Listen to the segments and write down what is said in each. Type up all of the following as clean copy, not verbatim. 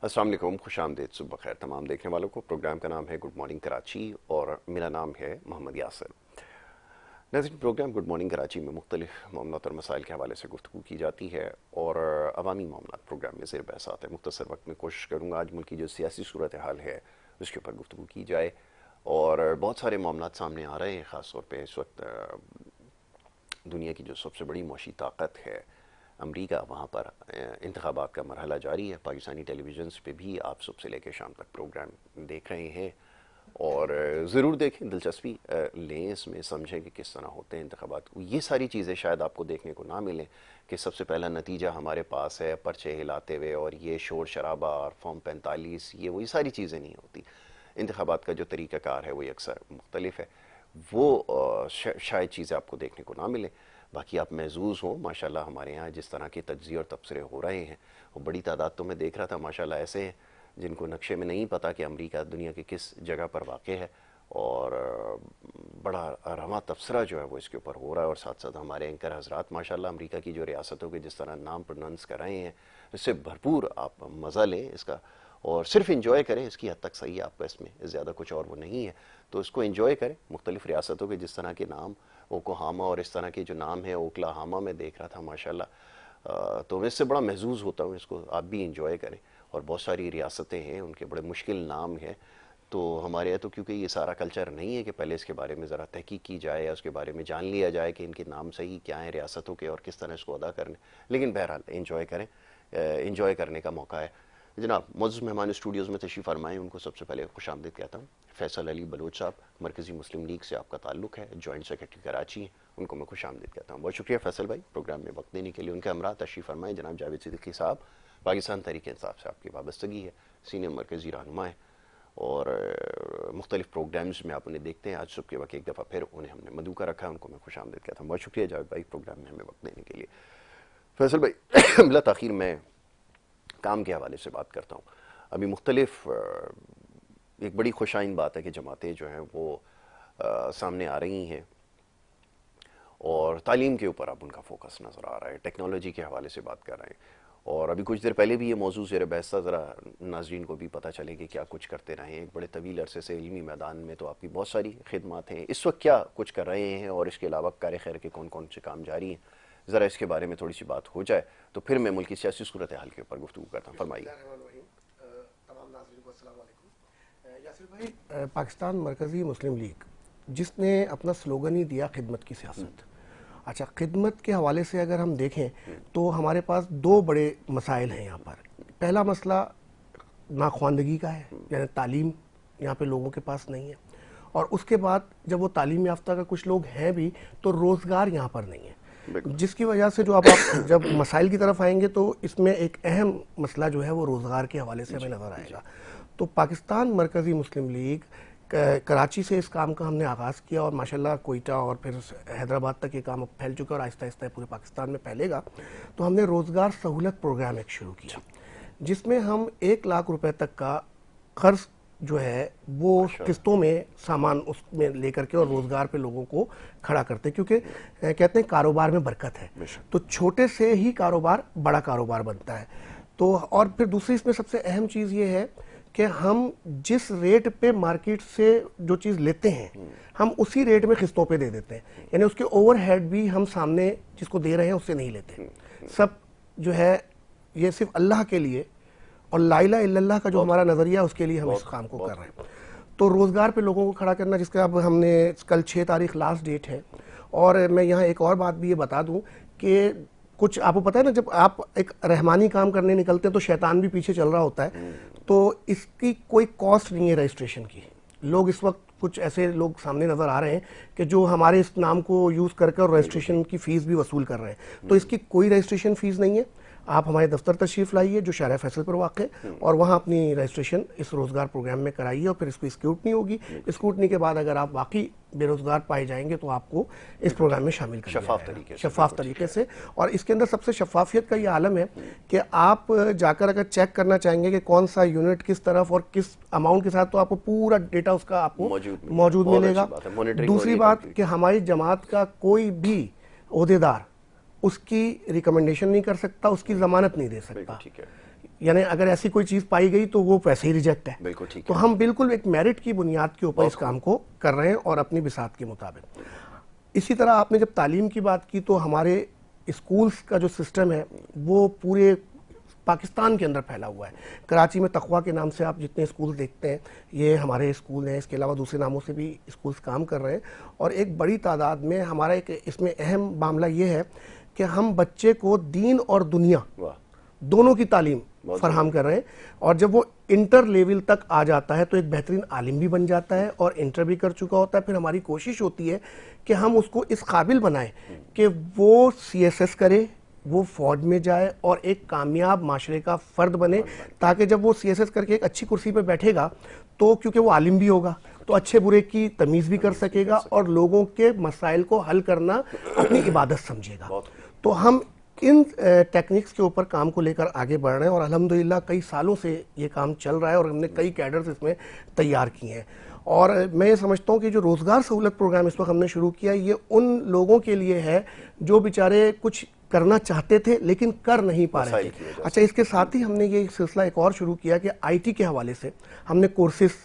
السلام علیکم، خوش آمدید، صبح بخیر تمام دیکھنے والوں کو۔ پروگرام کا نام ہے گڈ مارننگ کراچی اور میرا نام ہے محمد یاسر۔ ناظرین، پروگرام گڈ مارننگ کراچی میں مختلف معاملات اور مسائل کے حوالے سے گفتگو کی جاتی ہے اور عوامی معاملات پروگرام میں زیر بحث آتے ہیں۔ مختصر وقت میں کوشش کروں گا آج ملک کی جو سیاسی صورتحال ہے اس کے اوپر گفتگو کی جائے، اور بہت سارے معاملات سامنے آ رہے ہیں۔ خاص طور پہ اس وقت دنیا کی جو سب سے بڑی معاشی طاقت ہے امریکہ، وہاں پر انتخابات کا مرحلہ جاری ہے۔ پاکستانی ٹیلی ویژنز پہ بھی آپ صبح سے لے کے شام تک پروگرام دیکھ رہے ہیں، اور ضرور دیکھیں، دلچسپی لیں اس میں، سمجھیں کہ کس طرح ہوتے ہیں انتخابات۔ یہ ساری چیزیں شاید آپ کو دیکھنے کو نہ ملیں کہ سب سے پہلا نتیجہ ہمارے پاس ہے پرچے ہلاتے ہوئے اور یہ شور شرابہ اور فارم 45، یہ ساری چیزیں نہیں ہوتی۔ انتخابات کا جو طریقہ کار ہے وہ اکثر مختلف ہے، وہ شاید چیزیں آپ کو دیکھنے کو نہ ملیں۔ باقی آپ محظوظ ہوں، ماشاءاللہ ہمارے یہاں جس طرح کے تجزیے اور تبصرے ہو رہے ہیں وہ بڑی تعداد تو میں دیکھ رہا تھا ماشاءاللہ ایسے ہیں جن کو نقشے میں نہیں پتہ کہ امریکہ دنیا کے کس جگہ پر واقع ہے، اور بڑا رواں تبصرہ جو ہے وہ اس کے اوپر ہو رہا ہے۔ اور ساتھ ساتھ ہمارے اینکر حضرات ماشاءاللہ امریکہ کی جو ریاستوں کے جس طرح نام پروننس کر رہے ہیں، اس سے بھرپور آپ مزہ لیں اس کا، اور صرف انجوائے کریں۔ اس کی حد تک صحیح ہے، آپ کا اس میں زیادہ کچھ اور وہ نہیں ہے، تو اس کو انجوائے کریں۔ مختلف ریاستوں کے جس طرح کے نام، اوکلاہوما اور اس طرح کے جو نام ہے، اوکلاہوما میں دیکھ رہا تھا ماشاءاللہ، تو میں اس سے بڑا محظوظ ہوتا ہوں۔ اس کو آپ بھی انجوائے کریں، اور بہت ساری ریاستیں ہیں ان کے بڑے مشکل نام ہیں، تو ہمارے یہاں تو کیونکہ یہ سارا کلچر نہیں ہے کہ پہلے اس کے بارے میں ذرا تحقیق کی جائے یا اس کے بارے میں جان لیا جائے کہ ان کے نام صحیح کیا ہیں ریاستوں کے اور کس طرح اس کو ادا کرنے، لیکن بہرحال انجوائے کریں، انجوائے کرنے کا موقع ہے۔ جناب معزز مہمان اسٹوڈیوز میں تشریف فرمائیں، ان کو سب سے پہلے خوش آمدید کہتا ہوں۔ فیصل علی بلوچ صاحب، مرکزی مسلم لیگ سے آپ کا تعلق ہے، جوائنٹ سیکرٹری کراچی ہیں، ان کو میں خوش آمدید کہتا ہوں۔ بہت شکریہ فیصل بھائی پروگرام میں وقت دینے کے لیے۔ ان کے ہمراہ تشریف فرمائیں جناب جاوید صدیقی صاحب، پاکستان تحریک انصاف سے آپ کی وابستگی ہے، سینئر مرکزی رہنما ہیں، اور مختلف پروگرامز میں آپ انہیں دیکھتے ہیں۔ آج صبح کے وقت ایک دفعہ پھر انہیں ہم نے مدعو کا رکھا ہے، ان کو میں خوش آمدید کہتا ہوں۔ بہت شکریہ جاوید بھائی پروگرام میں ہمیں وقت دینے کے لیے۔ فیصل بھائی بلا تاخیر میں کام کے حوالے سے بات کرتا ہوں۔ ابھی مختلف ایک بڑی خوش آئند بات ہے کہ جماعتیں جو ہیں وہ سامنے آ رہی ہیں، اور تعلیم کے اوپر اب ان کا فوکس نظر آ رہا ہے، ٹیکنالوجی کے حوالے سے بات کر رہے ہیں، اور ابھی کچھ دیر پہلے بھی یہ موضوع زیر بحث تھا، ذرا ناظرین کو بھی پتہ چلے کہ کیا کچھ کرتے رہے ہیں۔ ایک بڑے طویل عرصے سے علمی میدان میں تو آپ کی بہت ساری خدمات ہیں، اس وقت کیا کچھ کر رہے ہیں، اور اس کے علاوہ کار خیر کے کون کون سے کام جاری ہیں، ذرا اس کے بارے میں تھوڑی سی بات ہو جائے تو پھر میں ملکی سیاسی صورتحال کے اوپر گفتگو کرتا ہوں۔ فرمائیے۔ تمام ناظرین کو السلام علیکم۔ یاسر بھائی، پاکستان مرکزی مسلم لیگ جس نے اپنا سلوگن ہی دیا خدمت کی سیاست، اچھا خدمت کے حوالے سے اگر ہم دیکھیں تو ہمارے پاس دو بڑے مسائل ہیں یہاں پر۔ پہلا مسئلہ ناخواندگی کا ہے، یعنی تعلیم یہاں پہ لوگوں کے پاس نہیں ہے، اور اس کے بعد جب وہ تعلیم یافتہ کا کچھ لوگ ہیں بھی تو روزگار یہاں پر نہیں ہے، جس کی وجہ سے جو آپ جب مسائل کی طرف آئیں گے تو اس میں ایک اہم مسئلہ جو ہے وہ روزگار کے حوالے سے ہمیں نظر آئے گا۔ تو پاکستان مرکزی مسلم لیگ کراچی سے اس کام کا ہم نے آغاز کیا، اور ماشاءاللہ کوئٹہ اور پھر حیدرآباد تک یہ کام اب پھیل چکا اور آہستہ آہستہ پورے پاکستان میں پھیلے گا۔ تو ہم نے روزگار سہولت پروگرام ایک شروع کیا، جس میں ہم 1,00,000 روپے تک کا قرض جو ہے وہ قسطوں میں سامان اس میں لے کر کے اور روزگار پہ لوگوں کو کھڑا کرتے، کیونکہ کہتے ہیں کاروبار میں برکت ہے، تو چھوٹے سے ہی کاروبار بڑا کاروبار بنتا ہے۔ تو اور پھر دوسری اس میں سب سے اہم چیز یہ ہے کہ ہم جس ریٹ پہ مارکیٹ سے جو چیز لیتے ہیں ہم اسی ریٹ میں قسطوں پہ دے دیتے ہیں، یعنی اس کے اوور ہیڈ بھی ہم سامنے جس کو دے رہے ہیں اس سے نہیں لیتے، سب جو ہے یہ صرف اللہ کے لیے اور لا الہ الا اللہ کا جو ہمارا نظریہ اس کے لیے ہم اس کام کو کر رہے ہیں۔ تو روزگار پہ لوگوں کو کھڑا کرنا، جس کا اب ہم نے کل 6 تاریخ لاسٹ ڈیٹ ہے، اور میں یہاں ایک اور بات بھی یہ بتا دوں کہ کچھ آپ کو پتہ ہے نا، جب آپ ایک رحمانی کام کرنے نکلتے ہیں تو شیطان بھی پیچھے چل رہا ہوتا ہے، تو اس کی کوئی کاسٹ نہیں ہے رجسٹریشن کی۔ لوگ اس وقت کچھ ایسے لوگ سامنے نظر آ رہے ہیں کہ جو ہمارے اس نام کو یوز کر کے اور رجسٹریشن کی فیس بھی وصول کر رہے ہیں، تو اس کی کوئی رجسٹریشن فیس نہیں ہے۔ آپ ہمارے دفتر تشریف لائیے جو شارع فیصل پر واقع ہے، اور وہاں اپنی رجسٹریشن اس روزگار پروگرام میں کرائیے، اور پھر اس کی اسکروٹنی ہوگی۔ اسکروٹنی کے بعد اگر آپ واقعی بے روزگار پائے جائیں گے تو آپ کو اس پروگرام میں شامل کر شفاف طریقے سے۔ اور اس کے اندر سب سے شفافیت کا یہ عالم ہے کہ آپ جا کر اگر چیک کرنا چاہیں گے کہ کون سا یونٹ کس طرف اور کس اماؤنٹ کے ساتھ، تو آپ کو پورا ڈیٹا اس کا آپ کو موجود ملے گا۔ دوسری بات کہ ہماری جماعت کا کوئی بھی عہدیدار اس کی ریکمنڈیشن نہیں کر سکتا، اس کی ضمانت نہیں دے سکتا۔ یعنی اگر ایسی کوئی چیز پائی گئی تو وہ ویسے ہی ریجیکٹ ہے. بالکل ٹھیک ہے. تو ہم بالکل ایک میرٹ کی بنیاد کے اوپر اس کام کو کر رہے ہیں اور اپنی بساط کے مطابق. اسی طرح آپ نے جب تعلیم کی بات کی تو ہمارے اسکولز کا جو سسٹم ہے وہ پورے پاکستان کے اندر پھیلا ہوا ہے. کراچی میں تقویٰ کے نام سے آپ جتنے اسکول دیکھتے ہیں یہ ہمارے اسکول ہیں. اس کے علاوہ دوسرے ناموں سے بھی اسکولز کام کر رہے ہیں اور ایک بڑی تعداد میں ہمارا ایک اس میں اہم معاملہ یہ ہے کہ ہم بچے کو دین اور دنیا دونوں کی تعلیم فراہم کر رہے ہیں. اور جب وہ انٹر لیول تک آ جاتا ہے تو ایک بہترین عالم بھی بن جاتا ہے اور انٹر بھی کر چکا ہوتا ہے. پھر ہماری کوشش ہوتی ہے کہ ہم اس کو اس قابل بنائیں کہ وہ سی ایس ایس کرے, وہ فوج میں جائے اور ایک کامیاب معاشرے کا فرد بنے, تاکہ جب وہ سی ایس ایس کر کے ایک اچھی کرسی پہ بیٹھے گا تو کیونکہ وہ عالم بھی ہوگا تو اچھے برے کی تمیز بھی کر سکے گا اور لوگوں کے مسائل کو حل کرنا اپنی عبادت سمجھے گا. تو ہم ان ٹیکنکس کے اوپر کام کو لے کر آگے بڑھ رہے ہیں اور الحمدللہ کئی سالوں سے یہ کام چل رہا ہے اور ہم نے کئی کیڈرز اس میں تیار کیے ہیں. اور میں یہ سمجھتا ہوں کہ جو روزگار سہولت پروگرام اس وقت ہم نے شروع کیا یہ ان لوگوں کے لیے ہے جو بیچارے کچھ کرنا چاہتے تھے لیکن کر نہیں پا رہے تھے. اچھا, اس کے ساتھ ہی ہم نے یہ سلسلہ ایک اور شروع کیا کہ آئی ٹی کے حوالے سے ہم نے کورسز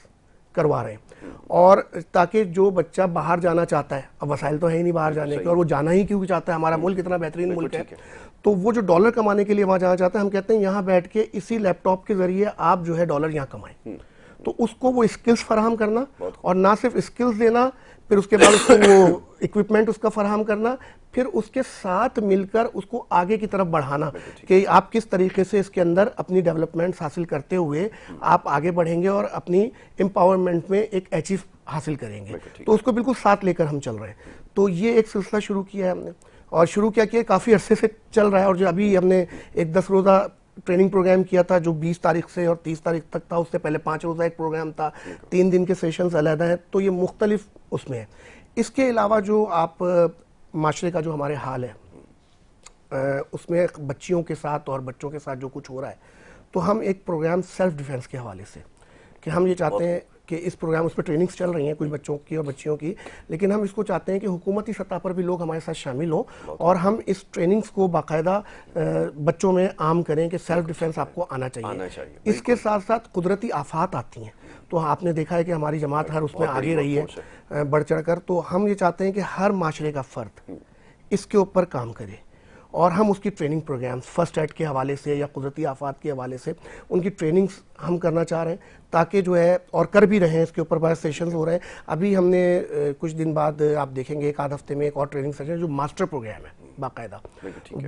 کروا رہے ہیں اور تاکہ جو بچہ باہر جانا چاہتا ہے, اب وسائل تو ہے ہی نہیں باہر جانے کے اور وہ جانا ہی کیوں چاہتا ہے, ہمارا ملک اتنا بہترین ملک ہے, تو وہ جو ڈالر کمانے کے لیے وہاں جانا چاہتا ہے ہم کہتے ہیں یہاں بیٹھ کے اسی لیپ ٹاپ کے ذریعے آپ جو ہے ڈالر یہاں کمائیں. تو اس کو وہ اسکلز فراہم کرنا اور نہ صرف اسکلز دینا, پھر اس کے بعد اس کو وہ اکوپمنٹ اس کا فراہم کرنا, پھر اس کے ساتھ مل کر اس کو آگے کی طرف بڑھانا کہ آپ کس طریقے سے اس کے اندر اپنی ڈیولپمنٹس حاصل کرتے ہوئے آپ آگے بڑھیں گے اور اپنی امپاورمنٹ میں ایک اچیو حاصل کریں گے. تو اس کو بالکل ساتھ لے کر ہم چل رہے ہیں. تو یہ ایک سلسلہ شروع کیا ہے ہم نے اور شروع کیا کہ کافی عرصے سے چل رہا ہے. اور جو ابھی ہم نے ایک 10 روزہ ٹریننگ پروگرام کیا تھا جو 20 تاریخ سے اور 30 تاریخ تک تھا, اس سے پہلے 5 روزہ ایک پروگرام تھا, 3 دن کے سیشنز علیحدہ ہیں, تو یہ مختلف اس میں ہے. اس کے علاوہ جو آپ معاشرے کا جو ہمارے حال ہے اس میں بچیوں کے ساتھ اور بچوں کے ساتھ جو کچھ ہو رہا ہے, تو ہم ایک پروگرام سیلف ڈیفنس کے حوالے سے کہ ہم یہ چاہتے ہیں کہ اس پروگرام اس پہ ٹریننگز چل رہی ہیں کچھ بچوں کی اور بچیوں کی, لیکن ہم اس کو چاہتے ہیں کہ حکومتی سطح پر بھی لوگ ہمارے ساتھ شامل ہوں اور ہم اس ٹریننگز کو باقاعدہ بچوں میں عام کریں کہ سیلف ڈیفنس آپ کو آنا چاہیے. اس کے ساتھ ساتھ قدرتی آفات آتی ہیں تو آپ نے دیکھا ہے کہ ہماری جماعت ہر اس میں آگے رہی ہے بڑھ چڑھ کر. تو ہم یہ چاہتے ہیں کہ ہر معاشرے کا فرد اس کے اوپر کام کرے اور ہم اس کی ٹریننگ پروگرامز فرسٹ ایڈ کے حوالے سے یا قدرتی آفات کے حوالے سے ان کی ٹریننگز ہم کرنا چاہ رہے ہیں تاکہ جو ہے اور کر بھی رہے ہیں. اس کے اوپر بڑے سیشنز ہو رہے ہیں. ابھی ہم نے کچھ دن بعد آپ دیکھیں گے ایک آدھ ہفتے میں ایک اور ٹریننگ سیشن جو ماسٹر پروگرام ہے باقاعدہ,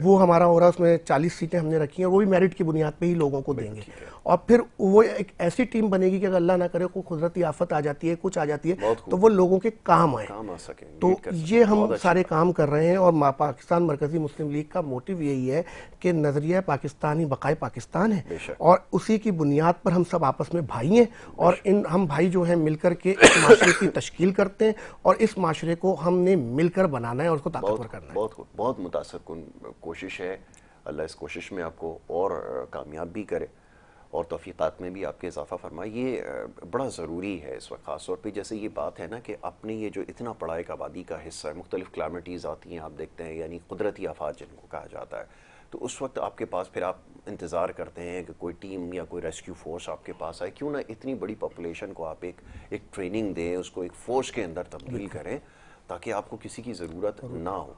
وہ ہمارا ہو رہا ہے. اس میں 40 سیٹیں ہم نے رکھی ہیں اور وہ بھی میرٹ کی بنیاد پہ ہی لوگوں کو دیں گے. اور پھر وہ ایک ایسی ٹیم بنے گی کہ اگر اللہ نہ کرے کوئی قدرتی آفت آ جاتی ہے, کچھ آ جاتی ہے, تو وہ لوگوں کے کام آئے. تو یہ ہم سارے کام کر رہے ہیں. اور پاکستان مرکزی مسلم لیگ کا موٹیو یہی ہے کہ نظریہ پاکستانی بقائے پاکستان ہے اور اسی کی بنیاد پر ہم سب آپس میں بھائی ہیں اور ہم بھائی جو ہیں مل کر کے اس معاشرے کی تشکیل کرتے ہیں اور اس معاشرے کو ہم نے مل کر بنانا ہے اور اس کو طاقتور کرنا ہے. بہت متاثر کن کوشش ہے. اللہ اس کوشش میں آپ کو اور کامیاب بھی کرے اور توفیقات میں بھی آپ کے اضافہ فرمائے. یہ بڑا ضروری ہے اس وقت, خاص طور پہ جیسے یہ بات ہے نا کہ اپنے یہ جو اتنا بڑا ایک آبادی کا حصہ ہے, مختلف کلائمیٹیز آتی ہیں آپ دیکھتے ہیں, یعنی قدرتی آفات جن کو کہا جاتا ہے, تو اس وقت آپ کے پاس پھر آپ انتظار کرتے ہیں کہ کوئی ٹیم یا کوئی ریسکیو فورس آپ کے پاس آئے. کیوں نہ اتنی بڑی پاپولیشن کو آپ ایک ٹریننگ دیں, اس کو ایک فورس کے اندر تبدیل کریں تاکہ آپ کو کسی کی ضرورت نہ ہو.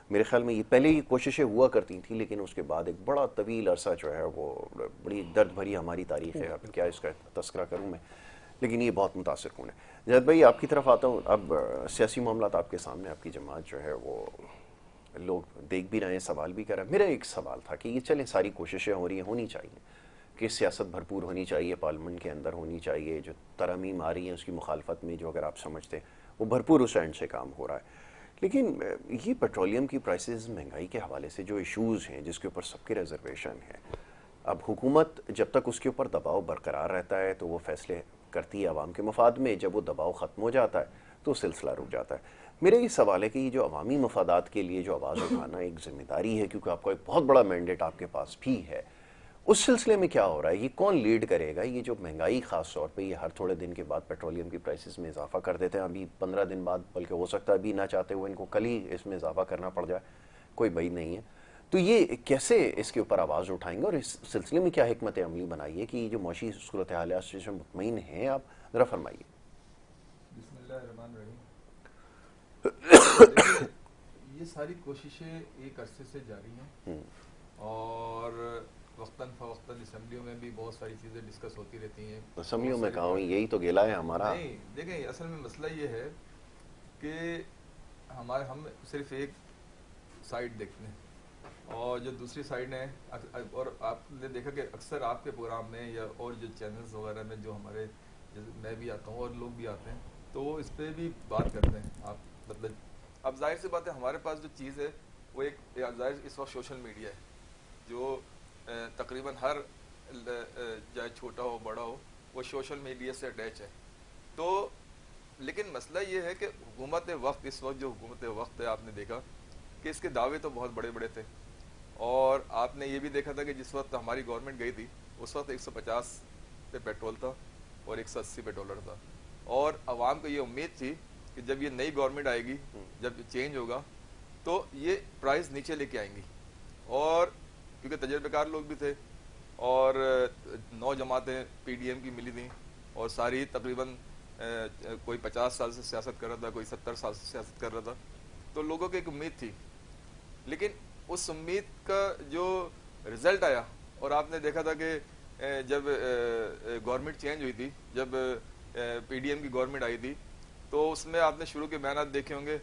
میرے خیال میں یہ پہلے ہی کوششیں ہوا کرتی تھیں لیکن اس کے بعد ایک بڑا طویل عرصہ جو ہے وہ بڑی درد بھری ہماری تاریخ ہے. اب کیا اس کا تذکرہ کروں میں, لیکن یہ بہت متاثر کن ہے. جنید بھائی آپ کی طرف آتا ہوں. اب سیاسی معاملات آپ کے سامنے, آپ کی جماعت جو ہے وہ لوگ دیکھ بھی رہے ہیں, سوال بھی کر رہے ہیں. میرا ایک سوال تھا کہ یہ چلیں ساری کوششیں ہو رہی ہیں, ہونی چاہیے کہ سیاست بھرپور ہونی چاہیے, پارلیمنٹ کے اندر ہونی چاہیے, جو ترامیم آ رہی ہیں اس کی مخالفت میں جو اگر آپ سمجھتے ہیں وہ بھرپور اس اینڈ سے کام ہو رہا ہے. لیکن یہ پیٹرولیم کی پرائسز, مہنگائی کے حوالے سے جو ایشوز ہیں جس کے اوپر سب کے ریزرویشن ہے, اب حکومت جب تک اس کے اوپر دباؤ برقرار رہتا ہے تو وہ فیصلے کرتی ہے عوام کے مفاد میں, جب وہ دباؤ ختم ہو جاتا ہے تو سلسلہ رک جاتا ہے. میرا یہ سوال ہے کہ یہ جو عوامی مفادات کے لیے جو آواز اٹھانا ایک ذمہ داری ہے, کیونکہ آپ کا ایک بہت بڑا مینڈیٹ آپ کے پاس بھی ہے, اس سلسلے میں کیا ہو رہا ہے, یہ کون لیڈ کرے گا؟ یہ جو مہنگائی خاص طور پہ یہ ہر تھوڑے دن کے بعد پیٹرولیم کی پرائسز میں اضافہ کر دیتے ہیں, ابھی 15 دن بعد, بلکہ ہو سکتا ہے ابھی نہ چاہتے ہوئے ان کو کل ہی اس میں اضافہ کرنا پڑ جائے, کوئی بعید نہیں ہے. تو یہ کیسے اس کے اوپر آواز اٹھائیں گے اور اس سلسلے میں کیا حکمت عملی بنائی ہے کہ جو معاشی صورتحال سے مطمئن ہیں آپ ذرا فرمائیے. بسم اللہ الرحمن الرحیم. دیکھیے یہ ساری کوششیں ایک عرصے سے جاری ہیں اور وقتاً فوقتاً اسمبلیوں میں بھی بہت ساری چیزیں ڈسکس ہوتی رہتی ہیں. اسمبلیوں میں کہا ہوں یہی تو گیلا ہے ہمارا. نہیں دیکھیں اصل میں مسئلہ یہ ہے کہ ہم صرف ایک سائڈ دیکھتے ہیں اور جو دوسری سائڈ ہے. اور آپ نے دیکھا کہ اکثر آپ کے پروگرام میں یا اور جو چینلز وغیرہ میں جو ہمارے میں بھی آتا ہوں اور لوگ بھی آتے ہیں تو وہ اس پہ بھی بات کرتے ہیں. آپ مطلب اب ظاہر سی بات ہے ہمارے پاس جو چیز ہے وہ ایک ظاہر اس وقت سوشل میڈیا ہے جو تقریباً ہر چاہے چھوٹا ہو بڑا ہو وہ سوشل میڈیا سے اٹیچ ہے. تو لیکن مسئلہ یہ ہے کہ حکومت وقت اس وقت جو حکومت وقت ہے آپ نے دیکھا کہ اس کے دعوے تو بہت بڑے بڑے تھے اور آپ نے یہ بھی دیکھا تھا کہ جس وقت ہماری گورنمنٹ گئی تھی اس وقت 150 پہ پیٹرول تھا اور 180 پہ ڈالر تھا اور عوام کو یہ امید تھی کہ جب یہ نئی گورنمنٹ آئے گی جب چینج ہوگا تو یہ پرائز نیچے لے کے آئیں گی. اور کیونکہ تجربہ کار لوگ بھی تھے اور 9 جماعتیں پی ڈی ایم کی ملی تھیں اور ساری تقریباً کوئی 50 سال سے سیاست کر رہا تھا کوئی 70 سال سے سیاست کر رہا تھا تو لوگوں کی ایک امید تھی. لیکن اس امید کا جو رزلٹ آیا اور آپ نے دیکھا تھا کہ جب گورنمنٹ چینج ہوئی تھی جب پی ڈی ایم کی گورنمنٹ آئی تھی تو اس میں آپ نے شروع کے بیانات دیکھے ہوں گے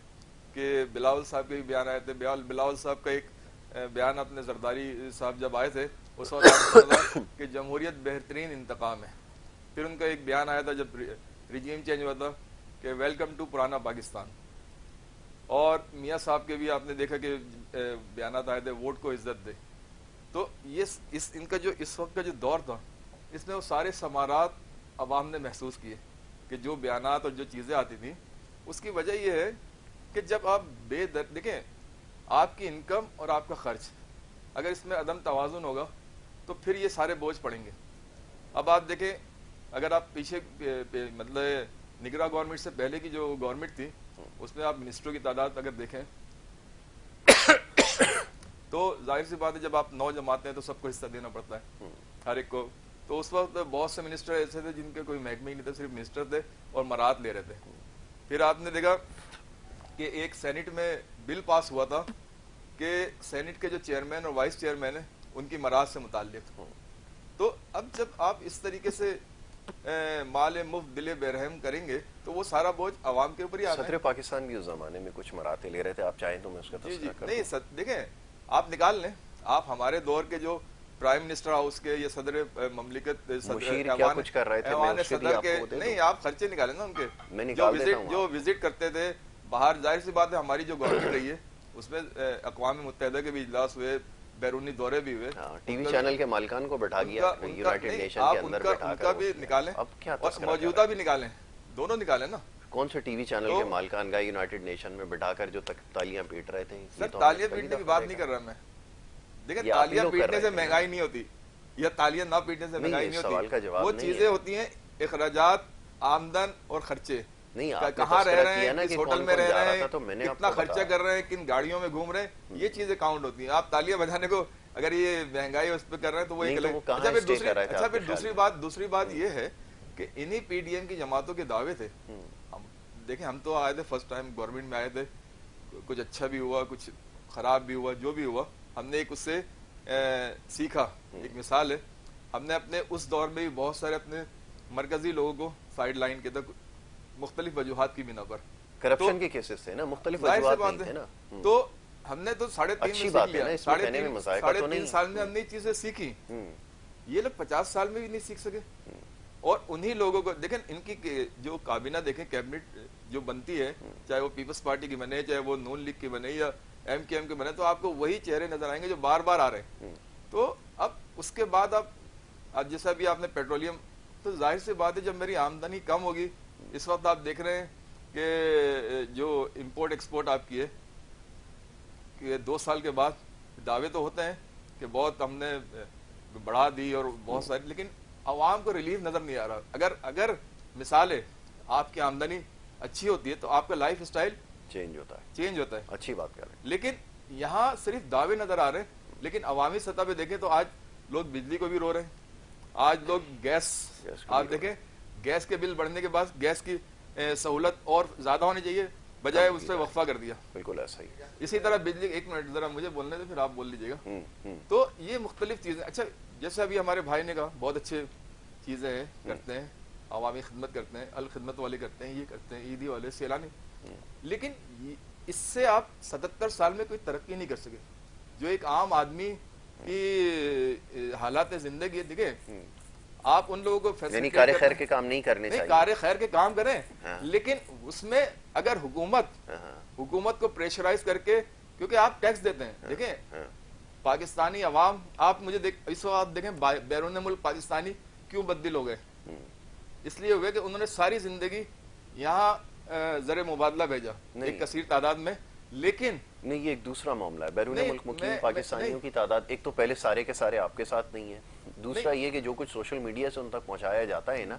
کہ بلاول صاحب کے بھی بیان آئے تھے. بلاول صاحب کا ایک بیان اپنے زرداری صاحب جب آئے تھے اس وقت آپ نے کہا کہ جمہوریت بہترین انتقام ہے. پھر ان کا ایک بیان آیا تھا جب رجیم چینج ہوا تھا کہ ویلکم ٹو پرانا پاکستان. اور میاں صاحب کے بھی آپ نے دیکھا کہ بیانات آئے تھے ووٹ کو عزت دے. تو یہ ان کا جو اس وقت کا جو دور تھا اس میں وہ سارے ثمارات عوام نے محسوس کیے کہ جو بیانات اور جو چیزیں آتی تھیں اس کی وجہ یہ ہے کہ جب آپ دیکھیں آپ کی انکم اور آپ کا خرچ اگر اس میں عدم توازن ہوگا تو پھر یہ سارے بوجھ پڑیں گے. اب آپ دیکھیں اگر آپ پیچھے مطلب نگراں گورنمنٹ سے پہلے کی جو گورنمنٹ تھی اس میں آپ منسٹروں کی تعداد اگر دیکھیں تو ظاہر سی بات ہے جب آپ 9 جماعتیں ہیں تو سب کو حصہ دینا پڑتا ہے ہر ایک کو. تو اس وقت بہت سے منسٹر ایسے تھے جن کے کوئی محکمہ ہی نہیں تھا صرف منسٹر تھے اور مراد لے رہے تھے. پھر آپ نے دیکھا کہ ایک سینٹ میں بل پاس ہوا تھا کہ سینٹ کے جو چیئرمین اور وائس چیئرمین ہیں ان کی مراد سے متعلق. تو اب جب آپ اس طریقے سے مال مفت دل بے رحم کریں گے تو وہ سارا بوجھ عوام کے اوپر ہی آنا ہے. صدر پاکستان بھی اس زمانے میں کچھ مراتے لے رہے تھے آپ چاہیں تو میں اس کا تذکرہ کروں. نہیں دیکھیں آپ نکال لیں آپ ہمارے دور کے جو پرائم منسٹر ہاؤس کے یا صدر مملکت ایوان صدر کے نہیں آپ خرچے نکالیں نا ان کے جو وزٹ کرتے تھے باہر. ظاہر سی بات ہے ہماری جو گورنمنٹ رہی ہے اس میں اقوام متحدہ کے بھی اجلاس ہوئے بیرونی دورے بھی ہوئے. ٹی وی چینل کے مالکان کو بٹھا گیا یونائیٹڈ نیشن کے اندر بٹھا کر ان کا بھی نکالیں اور موجودہ بھی نکالیں دونوں نکالیں نا. کون سے ٹی وی چینل کے مالکان کا یونائیٹڈ نیشن میں بٹھا کر جو تالیاں پیٹ رہے تھے. سر تالیاں پیٹنے کی بات نہیں کر رہا میں. دیکھیں تالیاں پیٹنے سے مہنگائی نہیں ہوتی یا تالیاں نہ پیٹنے سے مہنگائی نہیں ہوتی. وہ چیزیں ہوتی ہیں اخراجات آمدن اور خرچے. کہاں رہ رہے ہیں کس ہوٹل میں رہ رہے ہیں کتنا خرچہ کر رہے ہیں کن گاڑیوں میں گھوم رہے ہیں یہ چیزیں کاؤنٹ ہوتی ہیں. آپ تالیاں بجانے کو اگر یہ مہنگائی اس پہ کر رہے ہیں تو وہ ایک الگ. اچھا پھر دوسری بات یہ ہے کہ انہی پی ڈی ایم کی جماعتوں کے دعوے تھے. دیکھیں ہم تو آئے تھے فرسٹ ٹائم گورنمنٹ میں آئے تھے کچھ اچھا بھی ہوا کچھ خراب بھی ہوا جو بھی ہوا ہم نے ایک اس سے سیکھا. ایک مثال ہے ہم نے اپنے اس دور میں بھی بہت سارے اپنے مرکزی لوگوں کو سائڈ لائن کے تک مختلف وجوہات کی بنا پر کرپشن کے کیسز تھے نا مختلف وجوہات تھے نا. تو ہم نے تو 3.5 سال میں ہم نے چیزیں سیکھی. یہ لوگ 50 سال میں بھی نہیں سیکھ سکے. اور انہی لوگوں کو دیکھیں ان کی جو کابینہ دیکھیں کیبنٹ جو بنتی ہے چاہے وہ پیپلز پارٹی کی بنے چاہے وہ نون لیگ کی بنے یا ایم کے ایم کے بنے تو آپ کو وہی چہرے نظر آئیں گے جو بار بار آ رہے ہیں. تو اب اس کے بعد اب جیسا بھی آپ نے پیٹرولیم تو ظاہر سی بات ہے جب میری آمدنی کم ہوگی اس وقت آپ دیکھ رہے ہیں کہ جو امپورٹ ایکسپورٹ آپ کی ہے کہ 2 سال کے بعد دعوے تو ہوتے ہیں کہ بہت ہم نے بڑھا دی اور بہت ساری لیکن عوام کو ریلیف نظر نہیں آ رہا. اگر مثال ہے آپ کی آمدنی اچھی ہوتی ہے تو آپ کا لائف اسٹائل چینج ہوتا ہے. اچھی بات کر رہے ہیں. لیکن یہاں صرف دعوے نظر آ رہے ہیں، لیکن عوامی سطح پہ دیکھیں تو آج لوگ بجلی کو بھی رو رہے ہیں، آج لوگ گیس آپ دیکھیں گیس کے بل بڑھنے کے بعد گیس کی سہولت اور زیادہ ہونی چاہیے، بجائے اس پہ وقفہ کر دیا. بالکل ایسا ہی. اسی طرح بجلی، ایک منٹ ذرا مجھے بولنے دیں پھر آپ بول لیجیے گا. تو یہ مختلف چیزیں. اچھا جیسے ابھی ہمارے بھائی نے کہا بہت اچھے چیزیں ہیں کرتے ہیں، عوامی خدمت کرتے ہیں، الخدمت والے کرتے ہیں، یہ کرتے ہیں، عیدی والے، سیلانی، لیکن اس سے آپ 77 سال میں کوئی ترقی نہیں کر سکے. جو ایک عام آدمی کی حالات زندگی دیکھیں، آپ ان لوگوں کو یعنی کار خیر کے کام نہیں کرنے چاہیے، کار خیر کے کام کریں، لیکن اس میں اگر حکومت کو پریشرائز کر کے، کیونکہ آپ ٹیکس دیتے ہیں. دیکھیں پاکستانی عوام، آپ مجھے اس وقت دیکھیں بیرون ملک پاکستانی کیوں بدل ہو گئے؟ اس لیے ہوئے کہ انہوں نے ساری زندگی یہاں زر مبادلہ بھیجا ایک کثیر تعداد میں، لیکن نہیں یہ ایک دوسرا معاملہ ہے. بیرون ملک مقیم پاکستانیوں کی تعداد ایک تو پہلے سارے کے سارے آپ کے ساتھ نہیں ہے، دوسرا یہ کہ جو کچھ سوشل میڈیا سے ان تک پہنچایا جاتا ہے نا،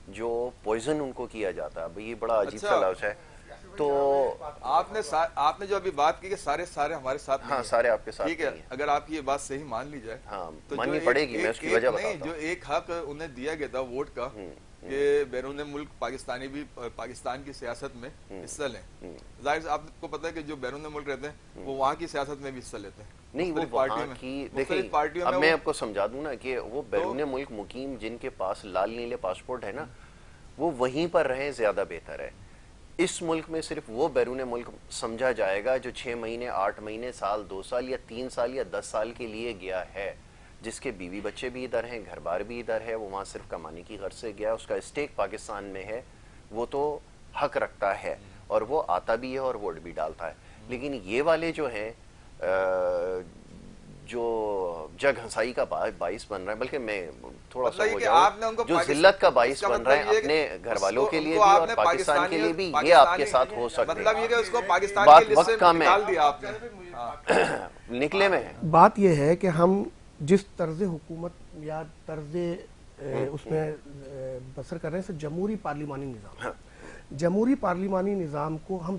جو پوائزن ان کو کیا جاتا ہے، یہ بڑا عجیب سا لفظ ہے. تو آپ نے جو ابھی بات کی کہ سارے ہمارے ساتھ، ہاں سارے آپ کے ساتھ، ٹھیک ہے، اگر آپ کی یہ بات صحیح مان لی جائے، ہاں ماننی پڑے گی، میں اس کی وجہ بتاتا ہوں. جو ایک حق انہیں دیا گیا تھا ووٹ کا کہ بیرون ملک پاکستانی بھی پاکستان کی سیاست میں حصہ لیں. ظاہر سے آپ کو پتہ ہے کہ جو بیرون ملک رہتے ہیں وہ وہاں کی سیاست میں بھی حصہ لیتے ہیں. نہیں وہ وہاں کی دیکھیں، اب میں آپ کو سمجھا دوں نا کہ وہ بیرون ملک مقیم جن کے پاس لال نیلے پاسپورٹ ہے نا، وہ وہیں پر رہیں زیادہ بہتر ہے. اس ملک میں صرف وہ بیرون ملک سمجھا جائے گا جو 6 مہینے 8 مہینے سال 2 سال یا 3 سال یا 10 سال کے لیے گیا ہے، جس کے بیوی بچے بھی ادھر ہیں، گھر بار بھی ادھر ہے، وہ وہاں صرف کمانے کی غرض سے گیا، اس کا اسٹیک پاکستان میں ہے، وہ تو حق رکھتا ہے اور وہ آتا بھی ہے اور ووٹ بھی ڈالتا ہے. لیکن یہ والے جو ہیں جو جگ ہنسائی کا باعث بن رہا ہے، بلکہ میں تھوڑا سا ہو جاؤں، جو ذلت کا باعث بن رہا ہے اپنے گھر والوں کے لیے بھی اور پاکستان کے لیے بھی، یہ آپ کے ساتھ ہو سکتے ہیں. بات وقت کم ہے، نکلے میں ہے. بات یہ ہے کہ ہم جس طرز حکومت یا طرز اس میں بسر کر رہے ہیں، جمہوری پارلیمانی نظام، جمہوری پارلیمانی نظام کو ہم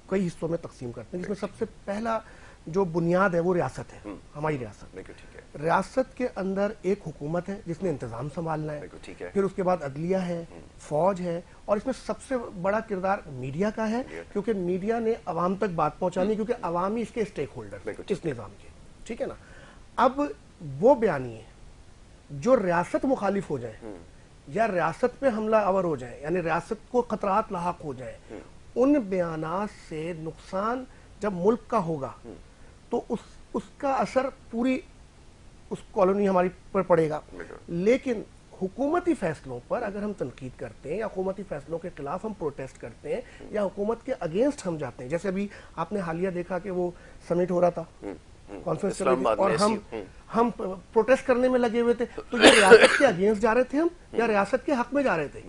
کئی حصوں میں تقسیم کرتے ہیں، جس میں سب سے پہلا جو بنیاد ہے وہ ریاست ہے، ہماری ریاست. ریاست کے اندر ایک حکومت ہے جس نے انتظام سنبھالنا ہے، پھر اس کے بعد عدلیہ ہے، فوج ہے، اور اس میں سب سے بڑا کردار میڈیا کا ہے، کیونکہ میڈیا نے عوام تک بات پہنچانی، کیونکہ عوامی اس کے اسٹیک ہولڈر اس نظام کے، ٹھیک ہے نا. اب وہ بیانیے جو ریاست مخالف ہو جائیں یا ریاست پہ حملہ آور ہو جائیں، یعنی ریاست کو خطرات لاحق ہو جائیں، ان بیانات سے نقصان جب ملک کا ہوگا تو اس کا اثر پوری اس کالونی ہماری پر پڑے گا. لیکن حکومتی فیصلوں پر اگر ہم تنقید کرتے ہیں یا حکومتی فیصلوں کے خلاف ہم پروٹیسٹ کرتے ہیں یا حکومت کے اگینسٹ ہم جاتے ہیں، جیسے ابھی آپ نے حالیہ دیکھا کہ وہ سمٹ ہو رہا تھا، کانفرنس چل رہی تھی، اور ہم پروٹیسٹ کرنے میں لگے ہوئے تھے، تو یہ ریاست کے اگینسٹ جا رہے تھے ہم یا ریاست کے حق میں جا رہے تھے؟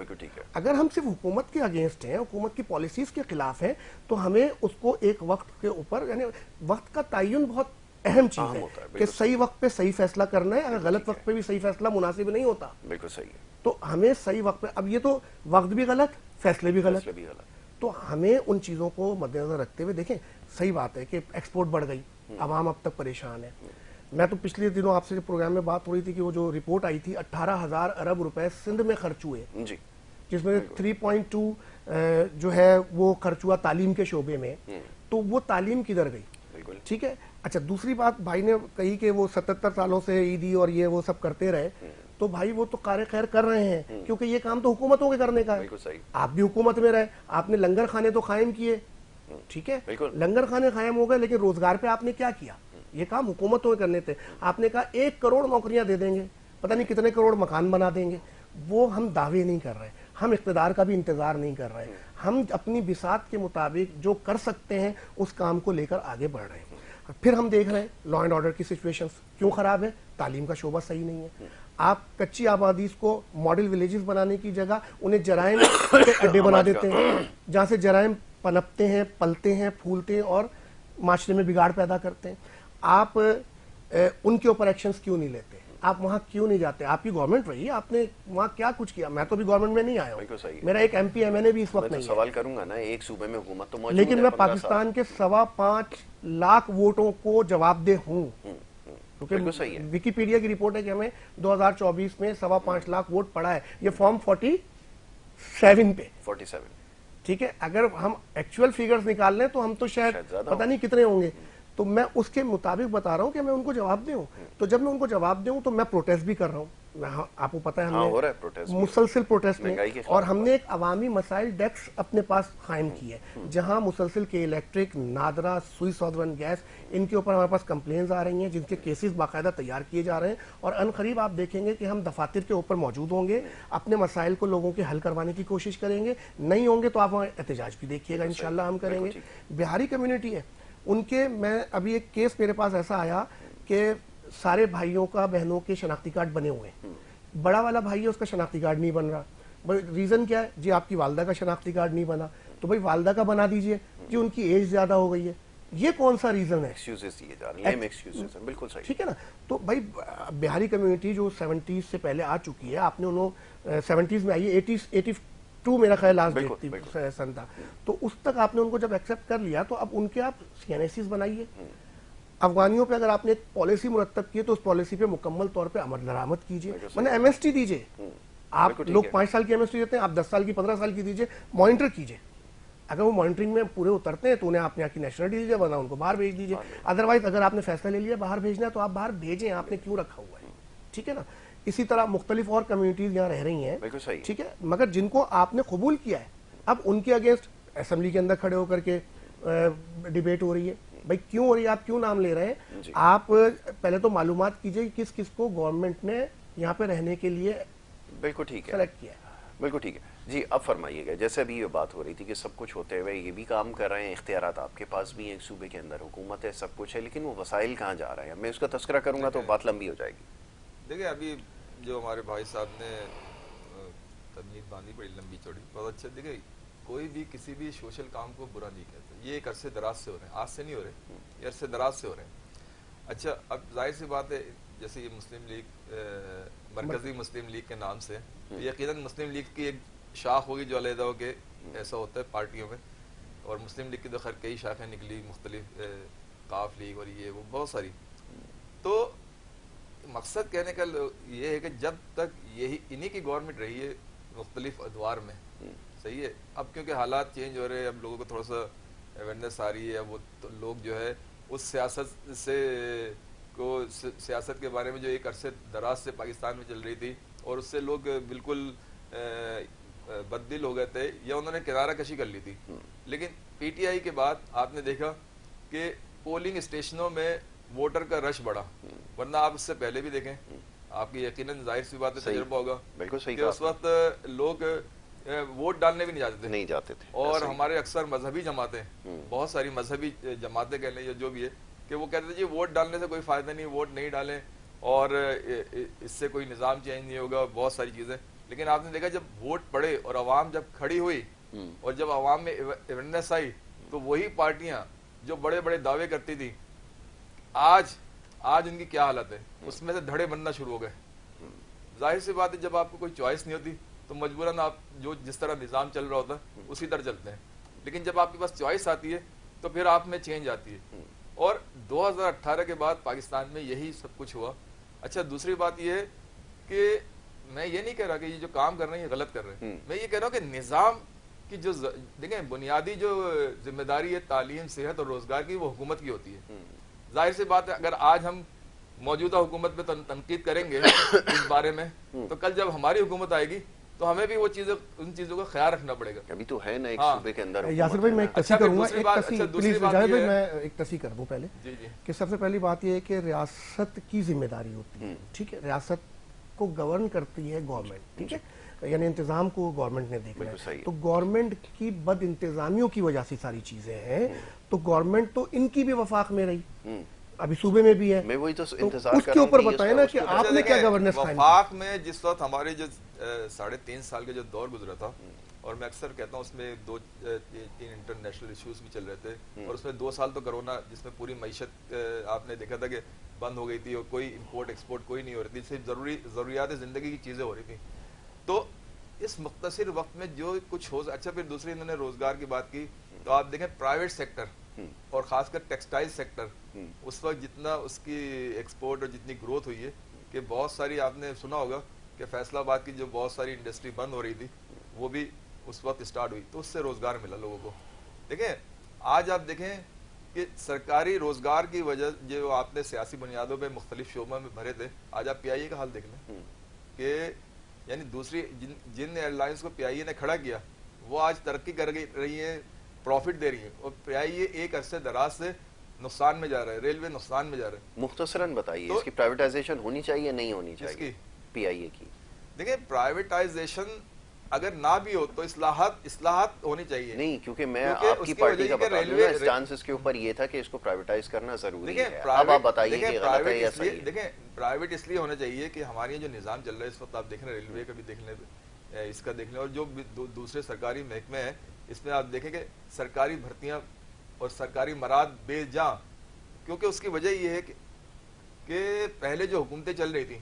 اگر ہم صرف حکومت کے اگینسٹ ہیں، حکومت کی پالیسیز کے خلاف ہیں، تو ہمیں اس کو ایک وقت کے اوپر، یعنی وقت کا تعین بہت اہم چیز ہے کہ صحیح وقت پہ صحیح فیصلہ کرنا ہے. اگر غلط وقت پہ بھی صحیح فیصلہ مناسب نہیں ہوتا، بالکل صحیح ہے، تو ہمیں صحیح وقت پہ، اب یہ تو وقت بھی غلط، فیصلے بھی غلط، تو ہمیں ان چیزوں کو مد نظر رکھتے ہوئے، دیکھیں صحیح بات ہے کہ ایکسپورٹ بڑھ گئی، عوام اب تک پریشان ہے. میں تو پچھلے دنوں آپ سے پروگرام میں بات ہو رہی تھی کہ وہ جو رپورٹ آئی تھی 18,000 ارب روپے سندھ میں خرچ ہوئے، جس میں 3.2 جو ہے وہ خرچ ہوا تعلیم کے شعبے میں. تو وہ تعلیم کدھر گئی؟ ٹھیک ہے. اچھا دوسری بات بھائی نے کہی کہ وہ 77 سالوں سے عیدی اور یہ وہ سب کرتے رہے، تو بھائی وہ تو کار خیر کر رہے ہیں، کیونکہ یہ کام تو حکومتوں کے کرنے کا ہے. آپ بھی حکومت میں رہے، آپ نے لنگر خانے تو قائم کیے، ٹھیک ہے، لنگر خانے قائم ہو گئے، لیکن روزگار پہ آپ نے کیا کیا؟ یہ کام حکومتوں کے کرنے تھے. آپ نے کہا 1 کروڑ نوکریاں دے دیں گے، پتہ نہیں کتنے کروڑ مکان بنا دیں گے. وہ ہم دعوے نہیں کر رہے، ہم اقتدار کا بھی انتظار نہیں کر رہے، ہم اپنی بساط کے مطابق جو کر سکتے ہیں اس کام کو لے کر آگے بڑھ رہے ہیں. پھر ہم دیکھ رہے ہیں لا اینڈ آرڈر کی سچویشنز کیوں خراب ہے، تعلیم کا شعبہ صحیح نہیں ہے. آپ کچی آبادیز کو ماڈل ولیجز بنانے کی جگہ انہیں جرائم کے اڈے بنا دیتے ہیں، جہاں سے جرائم پنپتے ہیں، پلتے ہیں، پھولتے ہیں اور معاشرے میں بگاڑ پیدا کرتے ہیں. آپ ان کے اوپر ایکشنز کیوں نہیں لیتے؟ آپ وہاں کیوں نہیں جاتے؟ آپ کی گورنمنٹ رہی ہے، آپ نے وہاں کیا کچھ کیا؟ میں تو ابھی گورنمنٹ میں نہیں آیا بالکل ہوں، صحیح ہے. میرا ایک ایم پی ایم این اے بھی اس میں وقت تو نہیں ہے، سوال کروں گا نا، ایک صوبے میں حکومت تو موجود لیکن ہے میں 15 سال. پاکستان کے 5.25 لاکھ ووٹوں کو جواب دہ ہوں، بالکل صحیح کیونکہ ہے. ویکیپیڈیا کی رپورٹ ہے کہ ہمیں 2024 میں 5.25 لاکھ ووٹ پڑا ہے، یہ فارم 47 پہ. 47. ٹھیک ہے، اگر ہم ایکچوئل فیگرز نکال لیں تو ہم تو شاید شاید زیادہ پتہ نہیں کتنے ہوں گے. تو میں اس کے مطابق بتا رہا ہوں کہ میں ان کو جواب دوں. تو جب میں ان کو جواب دوں تو میں پروٹیسٹ بھی کر رہا ہوں. آپ کو پتہ ہے ہاں ہم ہو رہا نے ہے پروٹیسٹ بھی. مسلسل پروٹیسٹ میں، مہنگائی کے اور خلاف ہم نے ایک عوامی مسائل ڈیسک اپنے پاس قائم کی ہے جہاں مسلسل کے الیکٹرک، نادرا، سوئی سودرن گیس، ان کے اوپر ہمارے پاس کمپلینز آ رہی ہیں جن کے کیسز باقاعدہ تیار کیے جا رہے ہیں. اور ان قریب آپ دیکھیں گے کہ ہم دفاتر کے اوپر موجود ہوں گے، اپنے مسائل کو لوگوں کے حل کروانے کی کوشش کریں گے. نہیں ہوں گے تو آپ وہاں احتجاج بھی دیکھیے گا، انشاءاللہ ہم کریں گے. بہاری کمیونٹی ہے ان کے، میں ابھی ایک کیس میرے پاس ایسا آیا کہ سارے بھائیوں کا بہنوں کے شناختی کارڈ بنے ہوئے ہیں، بڑا والا بھائی ہے اس کا شناختی کارڈ نہیں بن رہا. ریزن کیا ہے جی؟ آپ کی والدہ کا شناختی کارڈ نہیں بنا، تو بھائی والدہ کا بنا دیجئے جی، ان کی ایج زیادہ ہو گئی ہے. یہ کون سا ریزن ہے؟ ایکسکیوزز دیے جا رہے ہیں، لیم ایکسکیوزز ہیں. بالکل صحیح. ٹھیک ہے نا. تو بھائی بہاری کمیونٹی جو 70s سے پہلے آ چکی ہے، آپ نے انہوں 70s میں آئی ہے، 82 میرا خیال لاسٹ ڈیٹ سن تھا، تو اس تک آپ نے ان کو جب ایکسیپٹ کر لیا تو اب ان کے آپ سی این ایس سیز بنائیے. افغانیوں پہ اگر آپ نے ایک پالیسی مرتب کی ہے تو اس پالیسی پہ مکمل طور پہ عمل درآمد کیجیے، ورنہ ایم ایس ٹی دیجیے. آپ لوگ 5 سال کی ایم ایس ٹی دیتے ہیں، آپ 10 سال کی 15 سال کی دیجیے، مانیٹر کیجیے. اگر وہ مانیٹرنگ میں پورے اترتے ہیں تو انہیں آپ نے کی نیشنلٹی دیجیے، ورنہ ان کو باہر بھیج دیجیے. ادروائز اگر آپ نے فیصلہ لے لیا باہر بھیجنا ہے تو آپ باہر بھیجیں، آپ نے کیوں رکھا ہوا ہے. ٹھیک ہے نا. اسی طرح مختلف اور کمیونٹیز یہاں رہ رہی ہیں، ٹھیک ہے، مگر جن کو آپ نے قبول کیا ہے اب ان کے اگینسٹ اسمبلی کے اندر کھڑے ہو کر کے ڈیبیٹ ہو رہی ہے. بھائی کیوں ہو رہی ہے؟ آپ کیوں نام لے رہے ہیں؟ آپ پہلے تو معلومات کیجئے کس کس کو گورنمنٹ نے یہاں پہ رہنے کے لیے بالکل ٹھیک ہے، سلیکٹ کیا ہے. بالکل ٹھیک ہے جی. اب فرمائیے گا، جیسے ابھی یہ بات ہو رہی تھی کہ سب کچھ ہوتے ہوئے یہ بھی کام کر رہے ہیں، اختیارات آپ کے پاس بھی ہیں، ایک صوبے کے اندر حکومت ہے، سب کچھ ہے، لیکن وہ وسائل کہاں جا رہے ہیں؟ میں اس کا تذکرہ کروں گا تو بات لمبی ہو جائے گی. دیکھیں ابھی جو ہمارے بھائی صاحب نے تمہید باندھی بڑی لمبی چوڑی، بہت اچھا. دیکھیں کوئی بھی کسی بھی سوشل کام کو برا نہیں کہتے، یہ ایک عرصے دراز سے ہو رہے ہیں، آج سے نہیں ہو رہے، یہ عرصے دراز سے ہو رہے ہیں. اچھا اب ظاہر سی بات ہے جیسے یہ مسلم لیگ مرکزی مسلم لیگ کے نام سے، یقیناً مسلم لیگ کی ایک شاخ ہوگی جو علیحدہ ہو کے ایسا ہوتا ہے پارٹیوں میں، اور مسلم لیگ کی تو خیر کئی شاخیں نکلی مختلف، قاف لیگ اور یہ وہ بہت ساری. تو مقصد کہنے کا یہ ہے کہ جب تک یہی انہی کی گورنمنٹ رہی ہے مختلف ادوار میں، صحیح ہے. اب کیونکہ حالات چینج ہو رہے ہیں، اب لوگوں کو تھوڑا سا اویئرنیس آ رہی ہے، اب وہ لوگ جو ہے اس سیاست سے سیاست کے بارے میں جو ایک عرصے دراز سے پاکستان میں چل رہی تھی اور اس سے لوگ بالکل بددل ہو گئے تھے یا انہوں نے کنارہ کشی کر لی تھی. لیکن پی ٹی آئی کے بعد آپ نے دیکھا کہ پولنگ اسٹیشنوں میں ووٹر کا رش بڑھا، ورنہ آپ اس سے پہلے بھی دیکھیں، آپ کی یقیناً ظاہر سی بات ہے تجربہ ہوگا کہ اس وقت لوگ ووٹ ڈالنے بھی نہیں جاتے تھے. اور ہمارے اکثر مذہبی جماعتیں، بہت ساری مذہبی جماعتیں کہہ لیں یا جو بھی ہے، کہ وہ کہتے تھے جی ووٹ ڈالنے سے کوئی فائدہ نہیں، ووٹ نہیں ڈالیں اور اس سے کوئی نظام چینج نہیں ہوگا، بہت ساری چیزیں. لیکن آپ نے دیکھا جب ووٹ پڑے اور عوام جب کھڑی ہوئی اور جب عوام میں اویئرنیس آئی تو وہی پارٹیاں جو بڑے بڑے دعوے کرتی تھی آج ان کی کیا حالت ہے، اس میں سے دھڑے بننا شروع ہو گئے. ظاہر سی بات ہے جب آپ کو کوئی چوائس نہیں ہوتی تو مجبوراً آپ جس طرح نظام چل رہا ہوتا ہے اسی طرح چلتے ہیں. لیکن جب آپ کے پاس چوائس آتی ہے تو پھر آپ میں چینج آتی ہے. اور 2018 کے بعد پاکستان میں یہی سب کچھ ہوا. اچھا دوسری بات یہ ہے کہ میں یہ نہیں کہہ رہا کہ یہ جو کام کر رہے ہیں یہ غلط کر رہے ہیں، میں یہ کہہ رہا ہوں کہ نظام کی جو دیکھیں بنیادی جو ذمہ داری ہے تعلیم، صحت اور روزگار کی، وہ حکومت کی ہوتی ہے. ظاہر سی بات ہے اگر آج ہم موجودہ حکومت پہ تنقید کریں گے اس بارے میں تو کل جب ہماری حکومت آئے گی تو ہمیں بھی وہ چیزیں، ان چیزوں کا خیال رکھنا پڑے گا. ابھی تو ہے نا ایک صوبے کے اندر. یاسر بھائی میں ایک تصحیح کروں گا، پلیز جاوید بھائی میں ایک تصحیح کر دوں پہلے کہ سب سے پہلی بات یہ ہے کہ ریاست کی ذمہ داری ہوتی ہے، ٹھیک ہے، ریاست کو گورن کرتی ہے گورنمنٹ، ٹھیک ہے، یعنی انتظام کو گورنمنٹ نے دیکھنا ہے. تو گورنمنٹ کی بد انتظامیوں کی وجہ سے ساری چیزیں ہیں. تو گورنمنٹ تو ان کی بھی وفاق میں رہی، ابھی صوبے میں بھی ہے، میں وہی تو انتظار اس کے اوپر بتائیں نا کہ آپ نے کیا گورننس قائم کی. وفاق میں جس وقت ہمارے جو 3.5 سال کا جو دور گزرا تھا، اور میں اکثر کہتا ہوں اس میں 2-3 انٹرنیشنل ایشوز بھی چل رہے تھے، اور اس میں 2 سال تو کرونا جس میں پوری معیشت آپ نے دیکھا تھا کہ بند ہو گئی تھی اور کوئی امپورٹ ایکسپورٹ کوئی نہیں ہو رہی تھی, صرف ضروریات زندگی کی چیزیں ہو رہی تھیں. تو اس مختصر وقت میں جو کچھ ہو, اچھا پھر دوسری انہوں نے روزگار کی بات کی, تو آپ دیکھیں پرائیویٹ سیکٹر اور خاص کر ٹیکسٹائل سیکٹر اس وقت جتنا اس کی ایکسپورٹ اور جتنی گروتھ ہوئی ہے کہ بہت ساری, آپ نے سنا ہوگا کہ فیصل آباد کی جو بہت ساری انڈسٹری بند ہو رہی تھی وہ بھی اس وقت اسٹارٹ ہوئی, تو اس سے روزگار ملا لوگوں کو. دیکھیں آج آپ دیکھیں کہ سرکاری روزگار کی وجہ جو آپ نے سیاسی بنیادوں پہ مختلف شعبوں میں بھرے تھے, آج آپ پی آئی اے کا حال دیکھ لیں کہ یعنی دوسری جن ایئر لائنس کو پی آئی اے نے کھڑا کیا وہ آج ترقی کر رہی ہیں, پروفٹ دے رہی ہیں, اور پی آئی اے ایک عرصے دراز سے نقصان میں جا رہا ہے, ریلوے نقصان میں جا رہا ہے. مختصراً بتائیے اس کی پرائیویٹائزیشن ہونی چاہیے نہیں ہونی اس کی چاہیے پی آئی اے کی؟ دیکھیں پرائیویٹائزیشن اگر نہ بھی ہو تو اصلاحات ہونی چاہیے. نہیں, کیونکہ میں آپ کی پارٹی کا بتا دوں نا, اسٹانس اس کے اوپر یہ تھا کہ اس کو پرائیویٹائز کرنا ضروری ہے. اب آپ بتائیے کہ غلط ہے یا صحیح ہے. دیکھیں پرائیویٹ اس لیے ہونا چاہیے کہ ہمارے جو نظام چل رہا ہے اس وقت, آپ دیکھ رہے ہیں ریلوے کا بھی دیکھ لیں, اس کا دیکھ لیں, اور جو دوسرے سرکاری محکمے ہیں اس میں آپ دیکھیں کہ سرکاری بھرتیاں اور سرکاری مراد بے جاں, کیونکہ اس کی وجہ یہ ہے کہ پہلے جو حکومتیں چل رہی تھیں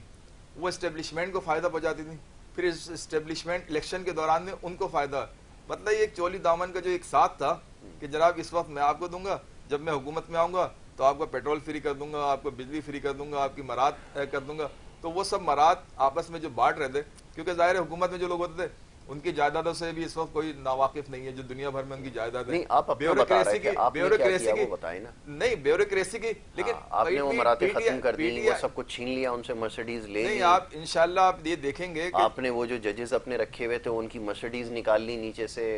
وہ اسٹیبلشمنٹ کو فائدہ پہنچاتی تھیں, پھر اسٹیبلشمنٹ الیکشن کے دوران میں ان کو فائدہ, مطلب یہ ایک چولی دامن کا جو ایک ساتھ تھا کہ جناب اس وقت میں آپ کو دوں گا, جب میں حکومت میں آؤں گا تو آپ کو پیٹرول فری کر دوں گا, آپ کو بجلی فری کر دوں گا, آپ کی مراد کر دوں گا. تو وہ سب مراد آپس میں جو بانٹ رہے تھے, کیونکہ ظاہر حکومت میں جو لوگ ہوتے تھے ان کی جائیدادوں سے بھی اس وقت کوئی ناواقف نہیں ہے, جو دنیا بھر میں ان کی جائیداد ہے. بیوروکریسی نہیں بیوروکریسی کی, لیکن آپ نے وہ مراتب ختم کر دی, وہ سب کچھ چھین لیا ان سے, مرسیڈیز لے لی. آپ انشاءاللہ آپ یہ دیکھیں گے آپ نے وہ جو ججز اپنے رکھے ہوئے تھے ان کی مرسیڈیز نکال لی نیچے سے,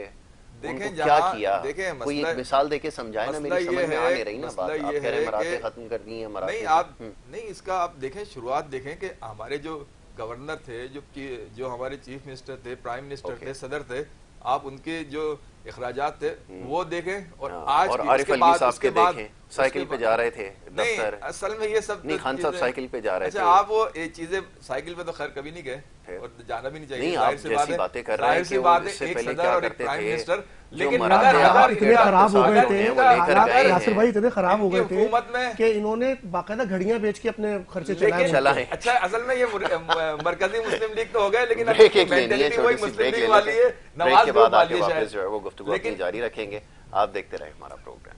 ان کو کیا کیا, کوئی ایک مثال دے کے سمجھائے نا, میری سمجھ میں آ نہیں رہی نا بات. آپ کہہ رہے ہیں مراتب ختم کر دی ہیں, مراتب نہیں, اس کا آپ دیکھیں شروعات دیکھیں کہ ہمارے جو گورنر تھے, جو ہمارے چیف منسٹر تھے, پرائم منسٹر تھے, صدر تھے, آپ ان کے جو اخراجات تھے وہ دیکھیں, اور آج عارف علوی صاحب کے دیکھیں سائیکل پہ جا رہے تھے دفتر. اصل میں یہ سب نہیں, خان صاحب سائیکل پہ جا رہے تھے. اچھا آپ وہ چیزیں سائیکل پہ تو خیر کبھی نہیں گئے اور جانا بھی نہیں چاہیے. نہیں, آپ جیسی باتیں کر رہے ہیں کہ وہ اس سے پہلے کیا کرتے تھے, لیکن حالات اتنے خراب ہو گئے تھے, یاسر بھائی اتنے خراب ہو گئے تھے کہ انہوں نے باقاعدہ گھڑیاں بیچ کے اپنے خرچے چلائے. اچھا اصل میں یہ مرکزی مسلم لیگ تو ہو گئے, لیکن مینٹلٹی وہی مسلم لیگ والی ہے. بریک کے بعد آپ واپس جو ہے وہ گفتگو اپنی جاری رکھیں گے. آپ دیکھتے رہیں ہمارا پروگرام.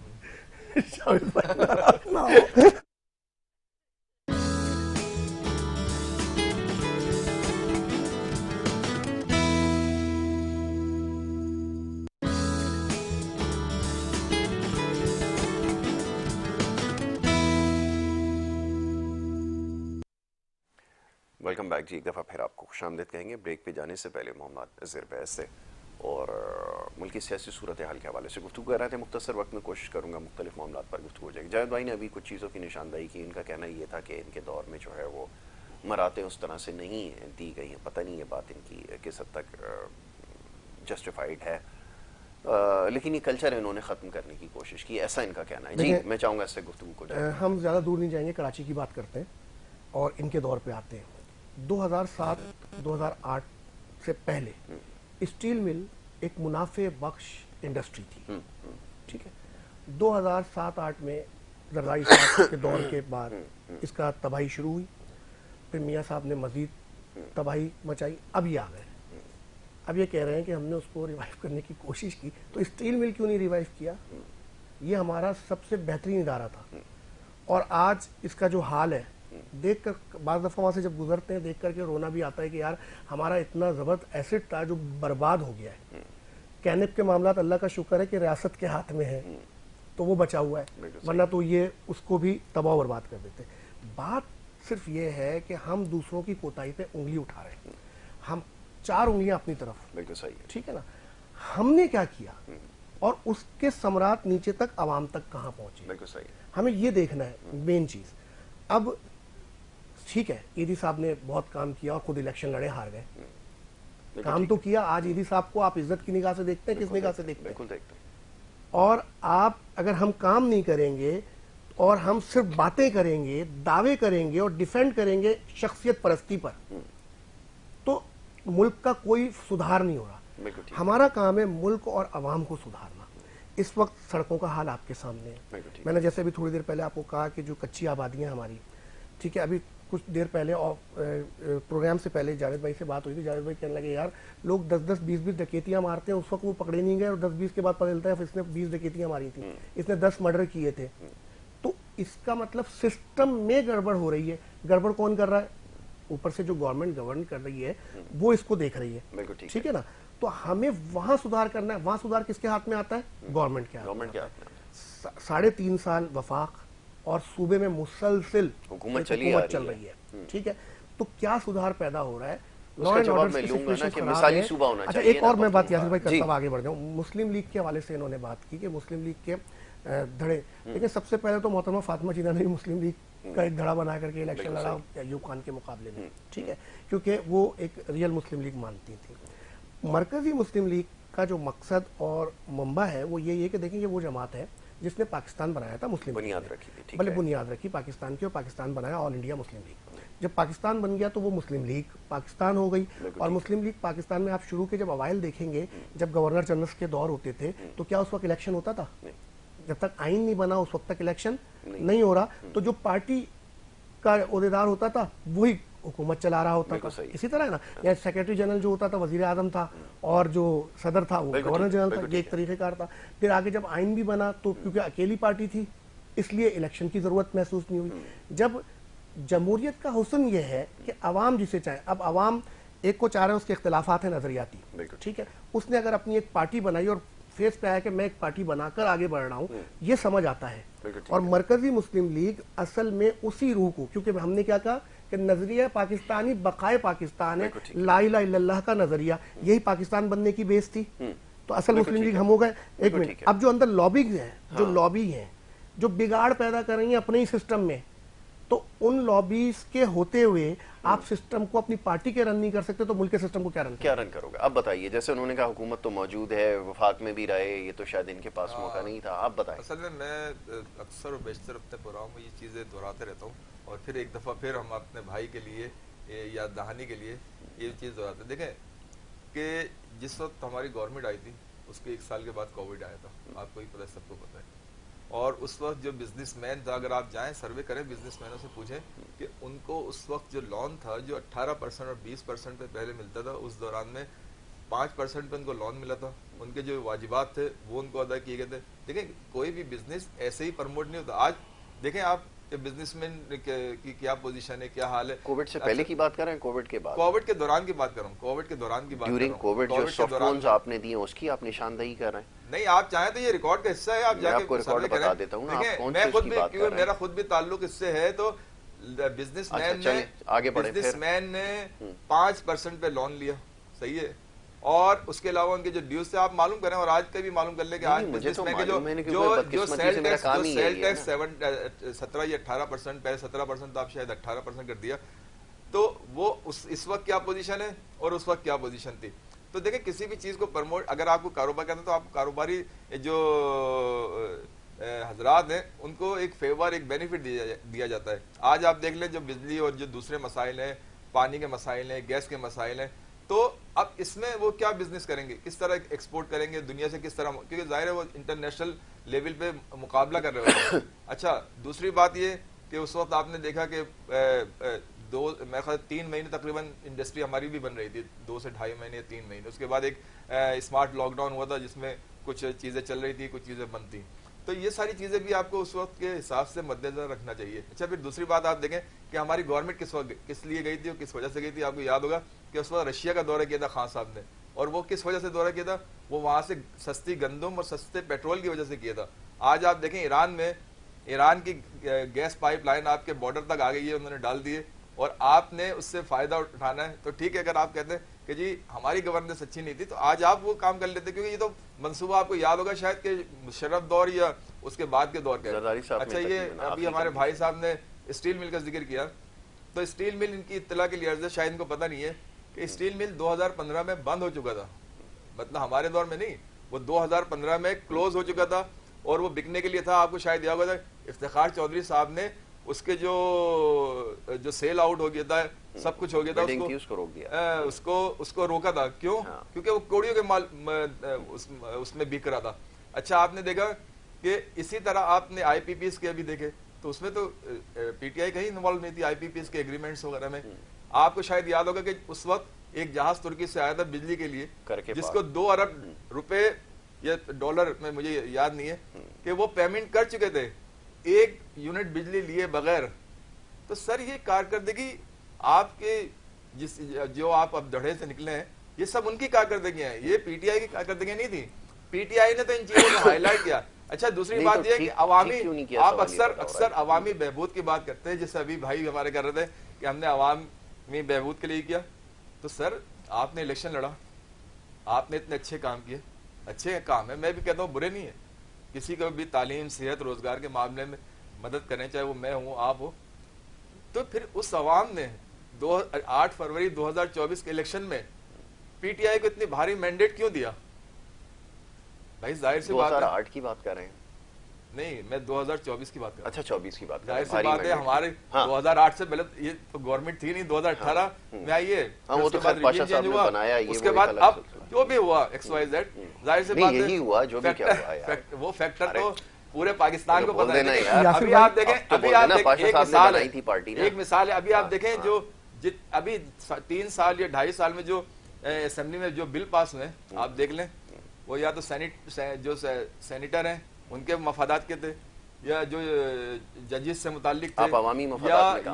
ویلکم بیک جی, ایک دفعہ پھر آپ کو خوش آمدید کہیں گے. بریک پہ جانے سے پہلے محمد اظہر بیس سے اور ملکی سیاسی صورتحال کے حوالے سے گفتگو کر رہے تھے. مختصر وقت میں کوشش کروں گا مختلف معاملات پر گفتگو ہو جائے گی. جاوید بھائی نے ابھی کچھ چیزوں کی نشاندہی کی. ان کا کہنا یہ تھا کہ ان کے دور میں جو ہے وہ مراتیں اس طرح سے نہیں دی گئی ہیں. پتہ نہیں یہ بات ان کی کس حد تک جسٹیفائڈ ہے, لیکن یہ کلچر انہوں نے ختم کرنے کی کوشش کی, ایسا ان کا کہنا ہے. جی میں چاہوں گا اس سے گفتگو کو جائے. ہم زیادہ دور نہیں جائیں گے, کراچی کی بات کرتے ہیں اور ان کے دور پہ آتے ہیں. 2007-2008 سے پہلے اسٹیل مل ایک منافع بخش انڈسٹری تھی, ٹھیک ہے. 2007-8 میں زرداری صاحب کے دور کے بعد اس کا تباہی شروع ہوئی, پھر میاں صاحب نے مزید تباہی مچائی. اب یہ آ گئے, اب یہ کہہ رہے ہیں کہ ہم نے اس کو ریوائیو کرنے کی کوشش کی. تو اسٹیل مل کیوں نہیں ریوائیو کیا؟ یہ ہمارا سب سے بہترین ادارہ تھا, اور آج اس کا جو حال ہے دیکھ کر, بعض دفعہ وہاں سے جب گزرتے ہیں دیکھ کر کے رونا بھی آتا ہے کہ یار ہمارا اتنا زبردست ایسٹ تھا جو برباد ہو گیا ہے. کینپ کے معاملات اللہ کا شکر ہے کہ ریاست کے ہاتھ میں ہے تو وہ بچا ہوا ہے, ورنہ تو یہ اس کو بھی تباہ و برباد کر دیتے. بات صرف یہ ہے کہ ہم دوسروں کی کوتاہی پہ انگلی اٹھا رہے ہیں, ہم 4 انگلیاں اپنی طرف. بالکل صحیح ہے, ٹھیک ہے نا. ہم نے کیا کیا اور اس کے ثمرات نیچے تک عوام تک کہاں پہنچے, بالکل صحیح ہے. ہمیں یہ دیکھنا ہے مین چیز. اب ٹھیک ہے ایدی صاحب نے بہت کام کیا اور خود الیکشن لڑے, ہار گئے, کام تو کیا. آج ایدی صاحب کو آپ عزت کی نگاہ سے دیکھتے ہیں, کس نگاہ سے دیکھتے ہیں؟ بالکل دیکھتے ہیں. اور آپ اگر ہم کام نہیں کریں گے اور ہم صرف باتیں کریں گے, دعوے کریں گے اور ڈیفینڈ کریں گے شخصیت پرستی پر, تو ملک کا کوئی سدھار نہیں ہو رہا. ہمارا کام ہے ملک اور عوام کو سدھارنا. اس وقت سڑکوں کا حال آپ کے سامنے ہے. میں نے جیسے بھی تھوڑی دیر پہلے آپ کو کہا کہ جو کچی آبادیاں ہماری, ٹھیک ہے. ابھی کچھ دیر پہلے پروگرام سے پہلے جاوید بھائی سے بات ہوئی تھی. جاوید بھائی کہنے لگے یار لوگ 10-10 20-20 ڈکیتیاں مارتے ہیں, اس وقت وہ پکڑے نہیں گئے اور 10-20 کے بعد پتہ چلتا ہے اس نے 20 ڈکیتیاں ماری تھیں, اس نے 10 مرڈر کیے تھے. تو اس کا مطلب سسٹم میں گڑبڑ ہو رہی ہے. گڑبڑ کون کر رہا ہے؟ اوپر سے جو گورنمنٹ گورن کر رہی ہے وہ اس کو دیکھ رہی ہے. ٹھیک ہے نا. تو ہمیں وہاں سدھار کرنا ہے. وہاں سدھار کس کے ہاتھ میں آتا ہے؟ گورنمنٹ کے ہاتھ میں. 3.5 سال وفاق اور صوبے میں مسلسل حکومت چل رہی ہے. ٹھیک ہے. تو کیا سدھار پیدا ہو رہا ہے؟ لا اینڈ آرڈر کی سچویشن خراب ہے. اچھا ایک اور میں بات یاسر بھائی کرتا ہوں, آگے بڑھ جاؤں. مسلم لیگ کے حوالے سے انہوں نے بات کی کہ مسلم لیگ کے دھڑے, لیکن سب سے پہلے تو محترمہ فاطمہ جناح نے بھی مسلم لیگ کا ایک دھڑا بنا کر کے الیکشن لڑا ایوب خان کے مقابلے میں. ٹھیک ہے, کیونکہ وہ ایک ریئل مسلم لیگ مانتی تھی. مرکزی مسلم لیگ کا جو مقصد اور منبع ہے وہ یہی ہے کہ دیکھیں یہ وہ جماعت ہے جس نے پاکستان بنایا تھا, مسلم بنیاد رکھی تھی, بھلے بنیاد رکھی پاکستان کی, اور پاکستان بنایا آل انڈیا مسلم لیگ. جب پاکستان بن گیا تو وہ مسلم لیگ پاکستان ہو گئی. اور مسلم لیگ پاکستان میں آپ شروع کے جب اوائل دیکھیں گے, جب گورنر جنرل کے دور ہوتے تھے تو کیا اس وقت الیکشن ہوتا تھا؟ جب تک آئین نہیں بنا اس وقت تک الیکشن نہیں ہو رہا. تو جو پارٹی کا عہدیدار ہوتا تھا وہی حکومت چلا رہا ہوتا تھا. اسی طرح ہے نا, یا سیکرٹری جنرل جو ہوتا تھا وزیر اعظم تھا, اور جو صدر تھا وہ گورنر جنرل تھا. یہ ایک طریقہ کار تھا. پھر آگے جب آئین بھی بنا تو کیونکہ اکیلی پارٹی تھی اس لیے الیکشن کی ضرورت محسوس نہیں ہوئی. جب جمہوریت کا حسن یہ ہے کہ عوام جسے چاہے, اب عوام ایک کو چاہ رہے ہیں, اس کے اختلافات ہیں نظریاتی. ٹھیک ہے, اس نے اگر اپنی ایک پارٹی بنائی اور فیس پہ آیا کہ میں ایک پارٹی بنا کر آگے بڑھ رہا ہوں, یہ سمجھ آتا ہے. اور مرکزی مسلم لیگ اصل میں اسی روح کو, کیونکہ ہم نے کیا کہا کہ نظریہ پاکستانی بقائے پاکستان ہے, لا الہ الا اللہ کا نظریہ, یہی پاکستان بننے کی بیس تھی. تو اصل مسلم لیگ ہم ہو گئے. ایک منٹ, اب جو اندر لابیز ہیں, جو لابی ہیں جو بگاڑ پیدا کر رہی ہیں اپنے ہی سسٹم میں, تو ان لابیز کے ہوتے ہوئے آپ سسٹم کو اپنی پارٹی کے رن نہیں کر سکتے, تو ملک کے سسٹم کو کیا رن کرو گے؟ اب بتائیے, جیسے انہوں نے کہا حکومت تو موجود ہے, وفاق میں بھی رہے, یہ تو شاید ان کے پاس موقع نہیں تھا. آپ بتائیں. اصل میں اکثر و بیشتر اپنے پروگرام میں یہ چیزیں دہراتے رہتا ہوں, اور پھر ایک دفعہ پھر ہم اپنے بھائی کے لیے یاد دہانی کے لیے یہ چیز دہراتے ہیں. دیکھیں کہ جس وقت ہماری گورنمنٹ آئی تھی اس کے 1 سال کے بعد کووڈ آیا تھا, آپ کو ہی پتہ ہے, سب کو پتہ ہے. اور اس وقت جو بزنس مین تھا, اگر آپ جائیں سروے کریں بزنس مینوں سے پوچھیں کہ ان کو اس وقت جو لون تھا جو 18% اور 20% پہ پہلے ملتا تھا, اس دوران میں 5% پہ ان کو لون ملا تھا. ان کے جو واجبات تھے وہ ان کو ادا کیے گئے تھے. دیکھیں کوئی بھی بزنس ایسے ہی پروموٹ نہیں ہوتا. آج دیکھیں آپ کہ بزنس مین کی کیا پوزیشن ہے, کیا حال ہے. کووڈ سے پہلے کی بات کر رہے ہیں, کووڈ کے بعد؟ کووڈ کے دوران کی بات کر رہا ہوں, کووڈ کے دوران کی بات کر رہا ہوں. ڈیورنگ کووڈ جو سافٹ لونز آپ نے دیے اس کی آپ نشاندہی کر رہے ہیں. نہیں, آپ چاہیں تو یہ ریکارڈ کا حصہ ہے, آپ جا کے ریکارڈ بتا دیتا ہوں. میں خود بھی, کیونکہ میرا خود بھی تعلق اس سے ہے, تو بزنس مین نے 5% پہ لون لیا, صحیح ہے. اور اس کے علاوہ ان کے جو ڈیوز سے آپ معلوم کریں, اور آج کا بھی معلوم کر لیں کہ آج بزنس مین کے جو سیل ٹیکس 17 یا 18%, پہلے 17% تو آپ شاید 18% کر دیا, تو وہ اس وقت کیا پوزیشن ہے اور اس وقت کیا پوزیشن تھی. تو دیکھیں کسی بھی چیز کو پروموٹ, اگر آپ کو کاروبار کرنا تو آپ کاروباری جو حضرات ہیں ان کو ایک فیور, ایک بینیفٹ دیا جاتا ہے. آج آپ دیکھ لیں جو بجلی اور جو دوسرے مسائل ہیں, پانی کے مسائل ہیں, گیس کے مسائل ہیں, تو اب اس میں وہ کیا بزنس کریں گے, کس طرح ایکسپورٹ کریں گے دنیا سے, کس طرح, کیونکہ ظاہر ہے وہ انٹرنیشنل لیول پہ مقابلہ کر رہے ہوتے ہیں. اچھا دوسری بات یہ کہ اس وقت آپ نے دیکھا کہ میرے خیال 3 مہینے تقریباً انڈسٹری ہماری بھی بن رہی تھی, 2 سے 2.5 مہینے 3 مہینے. اس کے بعد ایک اسمارٹ لاک ڈاؤن ہوا تھا جس میں کچھ چیزیں چل رہی تھی, کچھ چیزیں بند تھیں. تو یہ ساری چیزیں بھی آپ کو اس وقت کے حساب سے مد نظر رکھنا چاہیے. اچھا پھر دوسری بات آپ دیکھیں کہ ہماری گورنمنٹ کس وقت کس لیے گئی تھی اور کس وجہ سے گئی تھی. آپ کو یاد ہوگا کہ اس وقت رشیا کا دورہ کیا تھا خان صاحب نے, اور وہ کس وجہ سے دورہ کیا تھا, وہ وہاں سے سستی گندم اور سستے پیٹرول کی وجہ سے کیا تھا. آج آپ دیکھیں ایران میں, ایران کی گیس پائپ لائن آپ کے بارڈر تک آ گئی ہے, انہوں نے ڈال دیے, اور آپ نے اس سے فائدہ اٹھانا ہے. تو ٹھیک ہے, اگر آپ کہتے ہیں کہ جی ہماری گورننس اچھی نہیں تھی تو آج آپ وہ کام کر لیتے, کیونکہ یہ تو منصوبہ آپ کو یاد ہوگا شاید کہ مشرف دور یا اس کے بعد کے دور کا. اچھا یہ ابھی ہمارے بھائی صاحب نے اسٹیل مل کا ذکر کیا, تو اسٹیل مل ان کی اطلاع کے لیے عرض ہے, شاید ان کو پتہ نہیں ہے کہ اسٹیل مل 2015 میں بند ہو چکا تھا. مطلب ہمارے دور میں نہیں, وہ 2015 میں کلوز ہو چکا تھا, اور وہ بکنے کے لیے تھا. آپ کو شاید یاد ہوگا افتخار چودھری صاحب نے اس کے جو سیل آؤٹ ہو گیا تھا, سب کچھ ہو گیا تھا, اس کو روکا تھا. کیوں؟ کیونکہ وہ کوڑیوں کے مال اس میں بک رہا تھا. اچھا آپ نے دیکھا کہ اسی طرح آپ نے آئی پی پیز کے ابھی دیکھے تو اس میں تو پی ٹی آئی کہیں انوالو نہیں تھی آئی پی پی ایس کے ایگریمنٹس وغیرہ میں. آپ کو شاید یاد ہوگا کہ اس وقت ایک جہاز ترکی سے آیا تھا بجلی کے لیے جس کو 2 ارب روپے یا ڈالر میں مجھے یاد نہیں ہے کہ وہ پیمنٹ کر چکے تھے 1 یونٹ بجلی لیے بغیر. تو سر یہ کارکردگی آپ کے جو آپ اب دھڑے سے نکلے ہیں یہ سب ان کی کارکردگی ہیں, یہ پی ٹی آئی کی کارکردگی نہیں تھی. پی ٹی آئی نے تو ان چیزوں کو ہائی لائٹ کیا. اچھا دوسری بات یہ ہے کہ عوامی آپ اکثر عوامی بہبود کی بات کرتے ہیں, جیسے ابھی بھائی ہمارے کر رہے تھے کہ ہم نے عوامی بہبود کے لیے کیا. تو سر آپ نے الیکشن لڑا, آپ نے اتنے اچھے کام کیے, اچھے کام ہے, میں بھی کہتا ہوں برے نہیں ہے. کسی کو بھی تعلیم صحت روزگار کے معاملے میں مدد کریں, چاہے وہ میں ہوں آپ ہو. تو پھر اس عوام نے 8 فروری 2024 کے الیکشن میں پی ٹی آئی کو اتنی بھاری مینڈیٹ کیوں دیا؟ بھائی ظاہر سی بات ہے 2008 کی بات کر رہے ہیں, نہیں میں 2024 کی بات کر رہا ہوں. اچھا 24 کی بات کر ظاہر سی بات ہے ہمارے 2008 سے پہلے یہ تو گورنمنٹ تھی نہیں, 2018 میں آئیے, وہ تو خیر پاشا صاحب نے بنایا, اس کے بعد اب جو بھی ہوا ایکس وائی زیڈ, ظاہر سی بات ہے یہی ہوا جو بھی کیا ہوا یار, وہ فیکٹر تو پورے پاکستان کو پتہ ہے. ابھی آپ دیکھیں, ابھی آپ دیکھیں ایک مثال ہے, پارٹی ایک مثال ہے, ابھی آپ دیکھیں جو ابھی 3 سال یا 2.5 سال میں جو اسمبلی میں جو بل پاس ہوئے آپ دیکھ لیں, وہ یا تو جو سینیٹر ہیں ان کے مفادات کے تھے, یا جو ججز سے متعلق تھے,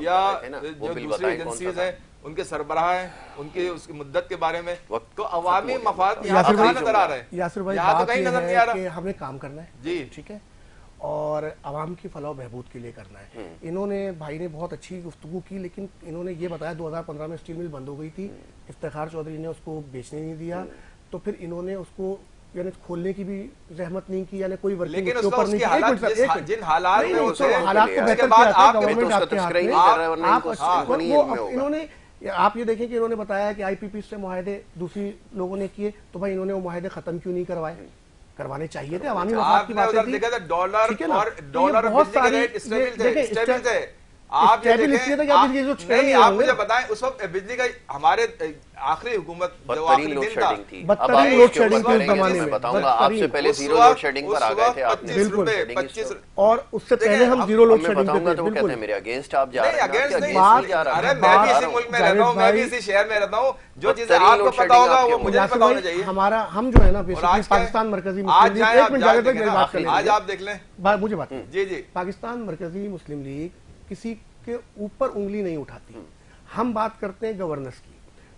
یا جو دوسری ایجنسیز ہیں ان کے سربراہ ہیں, ان کی اس کی مدت کے بارے میں. تو عوامی مفاد یہاں کہاں نظر آ رہے ہیں؟ یاسر بھائی یہاں تو بات کہیں یہ نظر نہیں ہے آ رہا کہ ہمیں کام کرنا ہے جی, ٹھیک ہے, اور عوام کی فلاح و بہبود کے لیے کرنا ہے. انہوں نے بھائی نے بہت اچھی گفتگو کی, لیکن انہوں نے یہ بتایا 2015 میں اسٹیل مل بند ہو گئی تھی, افتخار چودھری نے اس کو بیچنے نہیں دیا, تو پھر انہوں نے اس کو یعنی کھولنے کی بھی زحمت نہیں کی, یعنی کوئی ورکنگ لیکن اس کے اوپر نہیں کی. جن حالات میں حالات کو بہتر کیا تھا گورنمنٹ آپ کے ہاتھ میں. انہوں نے آپ یہ دیکھیں کہ انہوں نے بتایا کہ آئی پی پی سے معاہدے دوسری لوگوں نے کیے, تو بھائی انہوں نے وہ معاہدے ختم کیوں نہیں کروائے؟ کروانے چاہیے تھے, عوامی مفاد کی باتیں تھی, ٹھیک ہے نا. تو یہ بہت ساری دیکھیں آپ مجھے بتائیں اس وقت بجلی کا ہمارے آخری حکومت بدترین لوڈ شیڈنگ تھی, بدترین لوڈ شیڈنگ تھی اس زمانے میں, بتاؤں گا آپ سے پہلے زیرو لوڈ شیڈنگ پر آ گئے تھے آپ نے, بالکل, اور اس سے پہلے ہم زیرو لوڈ شیڈنگ بتاؤں گا تو وہ کہتے ہیں میرے اگینسٹ آپ جا رہے ہیں. میں بھی اسی ملک میں رہتا ہوں, میں بھی اسی شہر میں رہتا ہوں, جو چیزیں آپ کو پتا ہوگا وہ مجھے پتا ہونا چاہیے. ہمارا ہم جو ہے نا بیسیکلی پاکستان مرکزی مسلم لیگ, ایک منٹ جاگے تک میری بات کر لیں, آج آپ دیکھ لیں, مجھے بات جی جی, پاکستان مرکزی مسلم لیگ کسی کے اوپر انگلی نہیں اٹھاتی. ہم بات کرتے ہیں گورننس کی,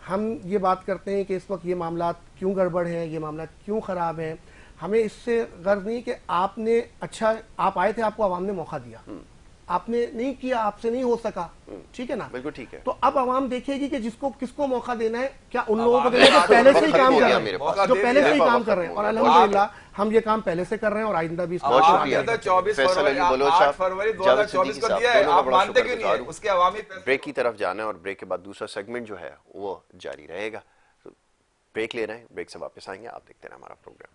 ہم یہ بات کرتے ہیں کہ اس وقت یہ معاملات کیوں گڑبڑ ہیں, یہ معاملات کیوں خراب ہیں. ہمیں اس سے غرض نہیں کہ آپ نے اچھا آپ آئے تھے, آپ کو عوام نے موقع دیا, آپ نے نہیں کیا, آپ سے نہیں ہو سکا, ٹھیک ہے نا, بالکل ٹھیک ہے. تو اب عوام دیکھے گی کہ کس کو موقع دینا ہے, کیا ان لوگوں کو دینا ہے جو پہلے سے ہی کام کر رہے ہیں, جو پہلے سے ہی کام کر رہے ہیں, اور الحمدللہ ہم یہ کام پہلے سے کر رہے ہیں, اور آئندہ بھی اس کو 8 فروری 2024 کو دیا ہے, آپ مانتے کیوں نہیں ہیں؟ اس کے عوامی بریک کی طرف جانا ہے, اور بریک کے بعد دوسرا سیگمنٹ جو ہے وہ جاری رہے گا. بریک لے رہے ہیں, بریک سے واپس آئیں گے, آپ دیکھتے ہیں ہمارا پروگرام.